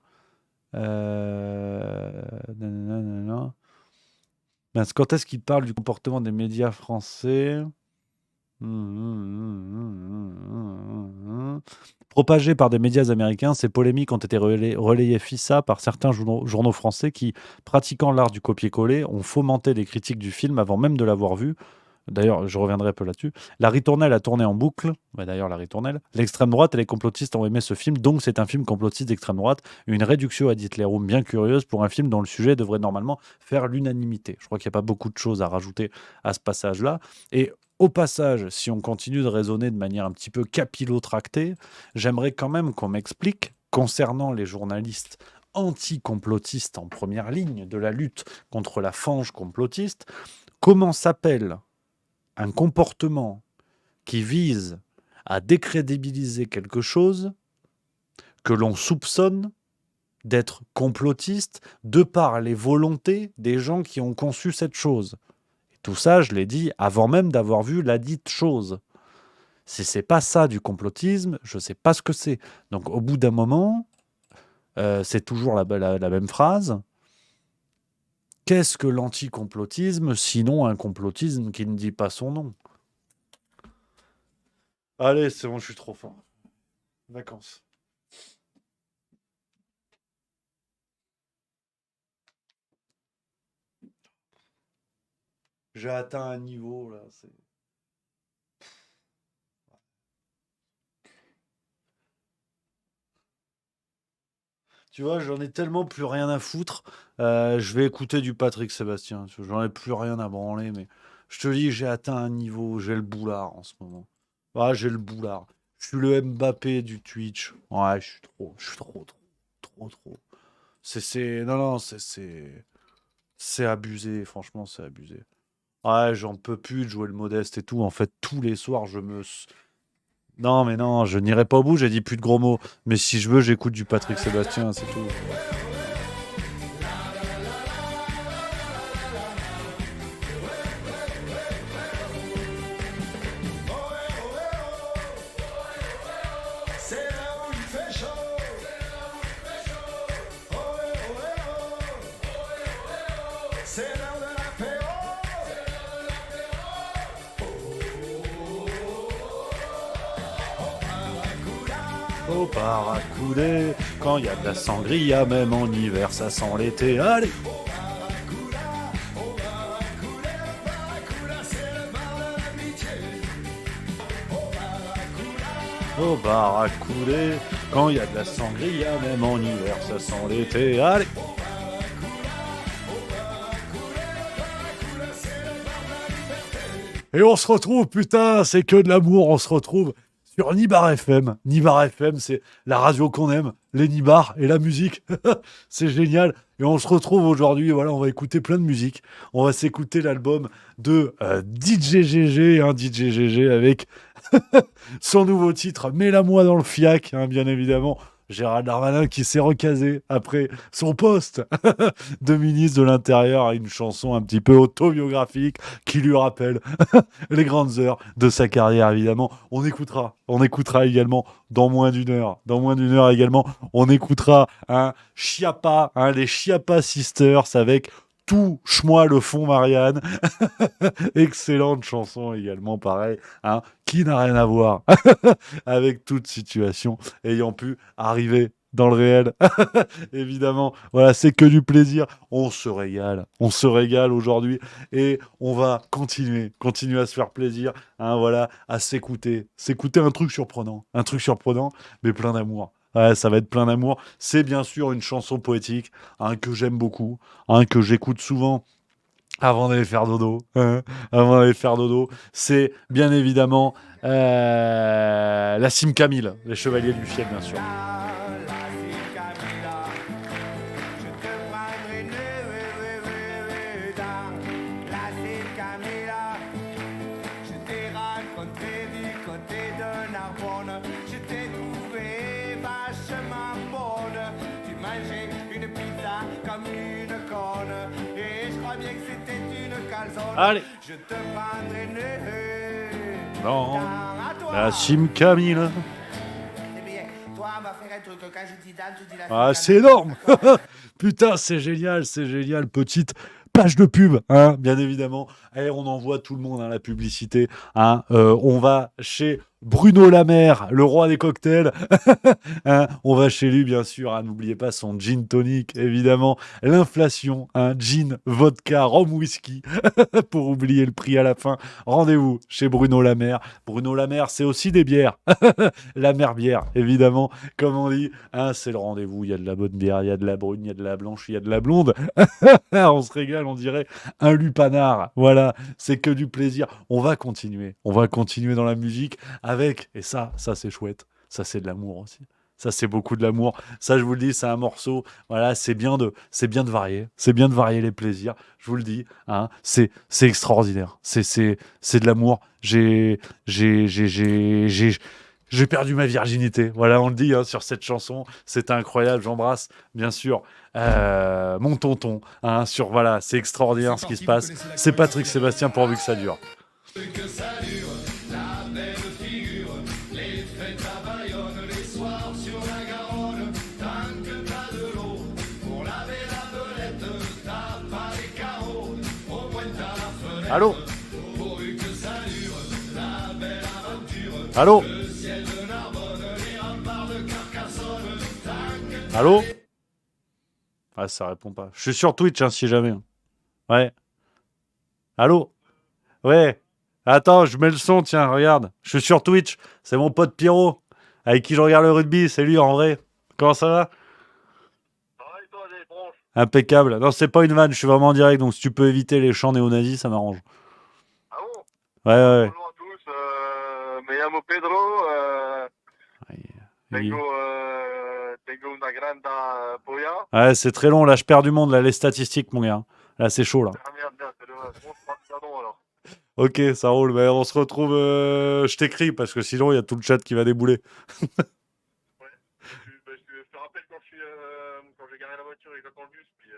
Nanana, nanana. Mince, quand est-ce qu'il parle du comportement des médias français? Propagées par des médias américains, ces polémiques ont été relayées FISA par certains journaux français qui, pratiquant l'art du copier-coller, ont fomenté des critiques du film avant même de l'avoir vu. D'ailleurs, je reviendrai un peu là-dessus. La ritournelle a tourné en boucle. D'ailleurs, la ritournelle. L'extrême droite et les complotistes ont aimé ce film, donc c'est un film complotiste d'extrême droite. Une réduction ad Hitlerum bien curieuse pour un film dont le sujet devrait normalement faire l'unanimité. Je crois qu'il n'y a pas beaucoup de choses à rajouter à ce passage-là. Et au passage, si on continue de raisonner de manière un petit peu capillotractée, j'aimerais quand même qu'on m'explique, concernant les journalistes anti-complotistes en première ligne de la lutte contre la fange complotiste, comment s'appelle un comportement qui vise à décrédibiliser quelque chose que l'on soupçonne d'être complotiste de par les volontés des gens qui ont conçu cette chose. Et tout ça, je l'ai dit avant même d'avoir vu la dite chose. Si c'est pas ça du complotisme, je sais pas ce que c'est. Donc au bout d'un moment, c'est toujours la même phrase. Qu'est-ce que l'anticomplotisme, sinon un complotisme qui ne dit pas son nom? Allez, c'est bon, je suis trop fort. Vacances. J'ai atteint un niveau, là. Tu vois, j'en ai tellement plus rien à foutre. Je vais écouter du Patrick Sébastien. J'en ai plus rien à branler, mais je te dis, j'ai atteint un niveau. J'ai le boulard en ce moment. Ouais, j'ai le boulard. Je suis le Mbappé du Twitch. Ouais, je suis trop. Non, c'est abusé. Franchement, c'est abusé. Ouais, j'en peux plus de jouer le modeste et tout. En fait, tous les soirs, Non, mais non, je n'irai pas au bout, j'ai dit plus de gros mots. Mais si je veux, j'écoute du Patrick Sébastien, c'est tout. Au paracoudé, quand il y a de la sangria, même en hiver, ça sent l'été. Allez! Au paracoudé, quand il y a de la sangria, même en hiver, ça sent l'été. Allez! Et on se retrouve, putain, c'est que de l'amour, on se retrouve sur Nibar FM. Nibar FM, c'est la radio qu'on aime, les Nibars et la musique. C'est génial. Et on se retrouve aujourd'hui, voilà, on va écouter plein de musique. On va s'écouter l'album de DJ GG, DJ GG avec son nouveau titre, Mets-la-moi dans le fiac, bien évidemment. Gérald Darmanin qui s'est recasé après son poste de ministre de l'Intérieur à une chanson un petit peu autobiographique qui lui rappelle les grandes heures de sa carrière, évidemment. On écoutera également dans moins d'une heure. Dans moins d'une heure également, on écoutera un Chiappa, les Chiappa Sisters avec Touche-moi le fond, Marianne. Excellente chanson également, pareil, qui n'a rien à voir avec toute situation ayant pu arriver dans le réel. Évidemment, voilà, c'est que du plaisir. On se régale aujourd'hui et on va continuer à se faire plaisir, voilà, à s'écouter un truc surprenant, mais plein d'amour. Ouais, ça va être plein d'amour. C'est bien sûr une chanson poétique que j'aime beaucoup, que j'écoute souvent Avant d'aller faire dodo, avant d'aller faire dodo, c'est bien évidemment la Sim Camille, les Chevaliers du Fiel, bien sûr. Allez. Non, la Sim Camille. Ah, c'est énorme. Putain, c'est génial, petite page de pub, hein, bien évidemment. Et on envoie tout le monde, hein, la publicité. Hein. On va chez Bruno Lamer, le roi des cocktails. Hein, on va chez lui, bien sûr. Hein, n'oubliez pas son gin tonic, évidemment. L'inflation, hein, gin, vodka, rhum, whisky. Pour oublier le prix à la fin. Rendez-vous chez Bruno Lamer. Bruno Lamer, c'est aussi des bières. La mer bière, évidemment. Comme on dit, hein, c'est le rendez-vous. Il y a de la bonne bière, il y a de la brune, il y a de la blanche, il y a de la blonde. On se régale, on dirait un lupanard. Voilà, c'est que du plaisir. On va continuer dans la musique avec, et ça c'est chouette. Ça, c'est de l'amour aussi. Ça, c'est beaucoup de l'amour. Ça, je vous le dis, c'est un morceau. Voilà, c'est bien de varier. C'est bien de varier les plaisirs. Je vous le dis, hein, c'est extraordinaire. C'est de l'amour. J'ai perdu ma virginité. Voilà, on le dit, hein, sur cette chanson. C'était incroyable. J'embrasse, bien sûr, mon tonton. Hein, voilà, c'est extraordinaire ce qui se passe. C'est Patrick Sébastien, pourvu que ça dure. Que ça dure, la belle figure, les fêtes à Bayonne, les soirs sur la Garonne, tant que t'as de l'eau pour laver la belette, t'as pas les carreaux, au moins t'as la fenêtre. Allô? Pourvu que ça dure, la belle aventure. Allô? Le ciel de Narbonne, les remparts de Carcassonne, tant que Allô? Ah, ça répond pas. Je suis sur Twitch, hein, si jamais. Ouais. Allô? Ouais. Attends, je mets le son, tiens, regarde. Je suis sur Twitch. C'est mon pote Pierrot, avec qui je regarde le rugby. C'est lui, en vrai. Comment ça va? Impeccable. Non, c'est pas une vanne, je suis vraiment en direct, donc si tu peux éviter les chants néo-nazis, ça m'arrange. Ah bon? Ouais. Bonjour à tous, me llamo Pedro, tengo una grande polla. Ouais, c'est très long, là, je perds du monde, là, les statistiques, mon gars. Là, c'est chaud, là. Ah merde, c'est dommage. Bon, pardon alors. Ok, ça roule. Mais on se retrouve. Je t'écris parce que sinon il y a tout le chat qui va débouler. Je te rappelle quand j'ai garé la voiture et j'attends le bus, puis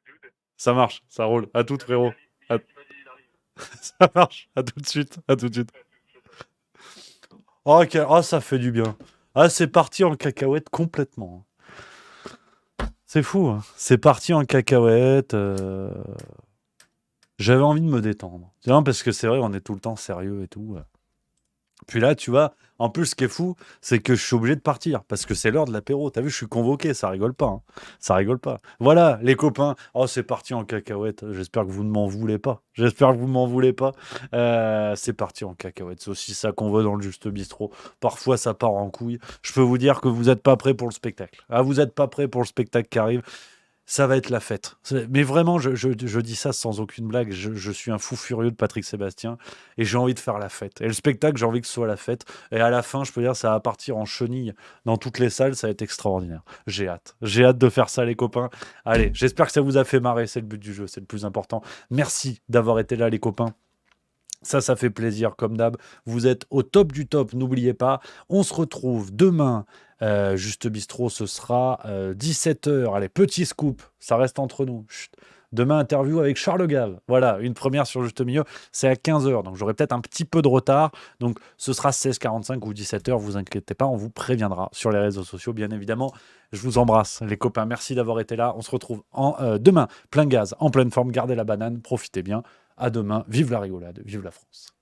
tu te Ça marche, ça roule. À tout, frérot. Ça marche. À tout de suite. Oh, ça fait du bien. Ah, c'est parti en cacahuète complètement. C'est fou. Hein. C'est parti en cacahuète. J'avais envie de me détendre. Tu vois, parce que c'est vrai, on est tout le temps sérieux et tout. Puis là, tu vois, en plus, ce qui est fou, c'est que je suis obligé de partir parce que c'est l'heure de l'apéro. T'as vu, je suis convoqué, ça rigole pas. Hein. Ça rigole pas. Voilà, les copains. Oh, c'est parti en cacahuète. J'espère que vous ne m'en voulez pas. C'est parti en cacahuète. C'est aussi ça qu'on veut dans le Juste Bistrot. Parfois, ça part en couille. Je peux vous dire que vous n'êtes pas prêts pour le spectacle. Ah, vous n'êtes pas prêts pour le spectacle qui arrive. Ça va être la fête. Mais vraiment, je dis ça sans aucune blague. Je suis un fou furieux de Patrick Sébastien et j'ai envie de faire la fête. Et le spectacle, j'ai envie que ce soit la fête. Et à la fin, je peux dire, ça va partir en chenille dans toutes les salles. Ça va être extraordinaire. J'ai hâte. J'ai hâte de faire ça, les copains. Allez, j'espère que ça vous a fait marrer. C'est le but du jeu. C'est le plus important. Merci d'avoir été là, les copains. Ça fait plaisir, comme d'hab. Vous êtes au top du top, n'oubliez pas. On se retrouve demain. Juste Bistrot, ce sera 17h. Allez, petit scoop, ça reste entre nous. Chut. Demain, interview avec Charles Gave. Voilà, une première sur Juste Milieu. C'est à 15h, donc j'aurai peut-être un petit peu de retard. Donc ce sera 16h45 ou 17h, vous inquiétez pas, on vous préviendra sur les réseaux sociaux, bien évidemment. Je vous embrasse, les copains. Merci d'avoir été là. On se retrouve demain, plein gaz, en pleine forme. Gardez la banane, profitez bien. À demain. Vive la rigolade, vive la France.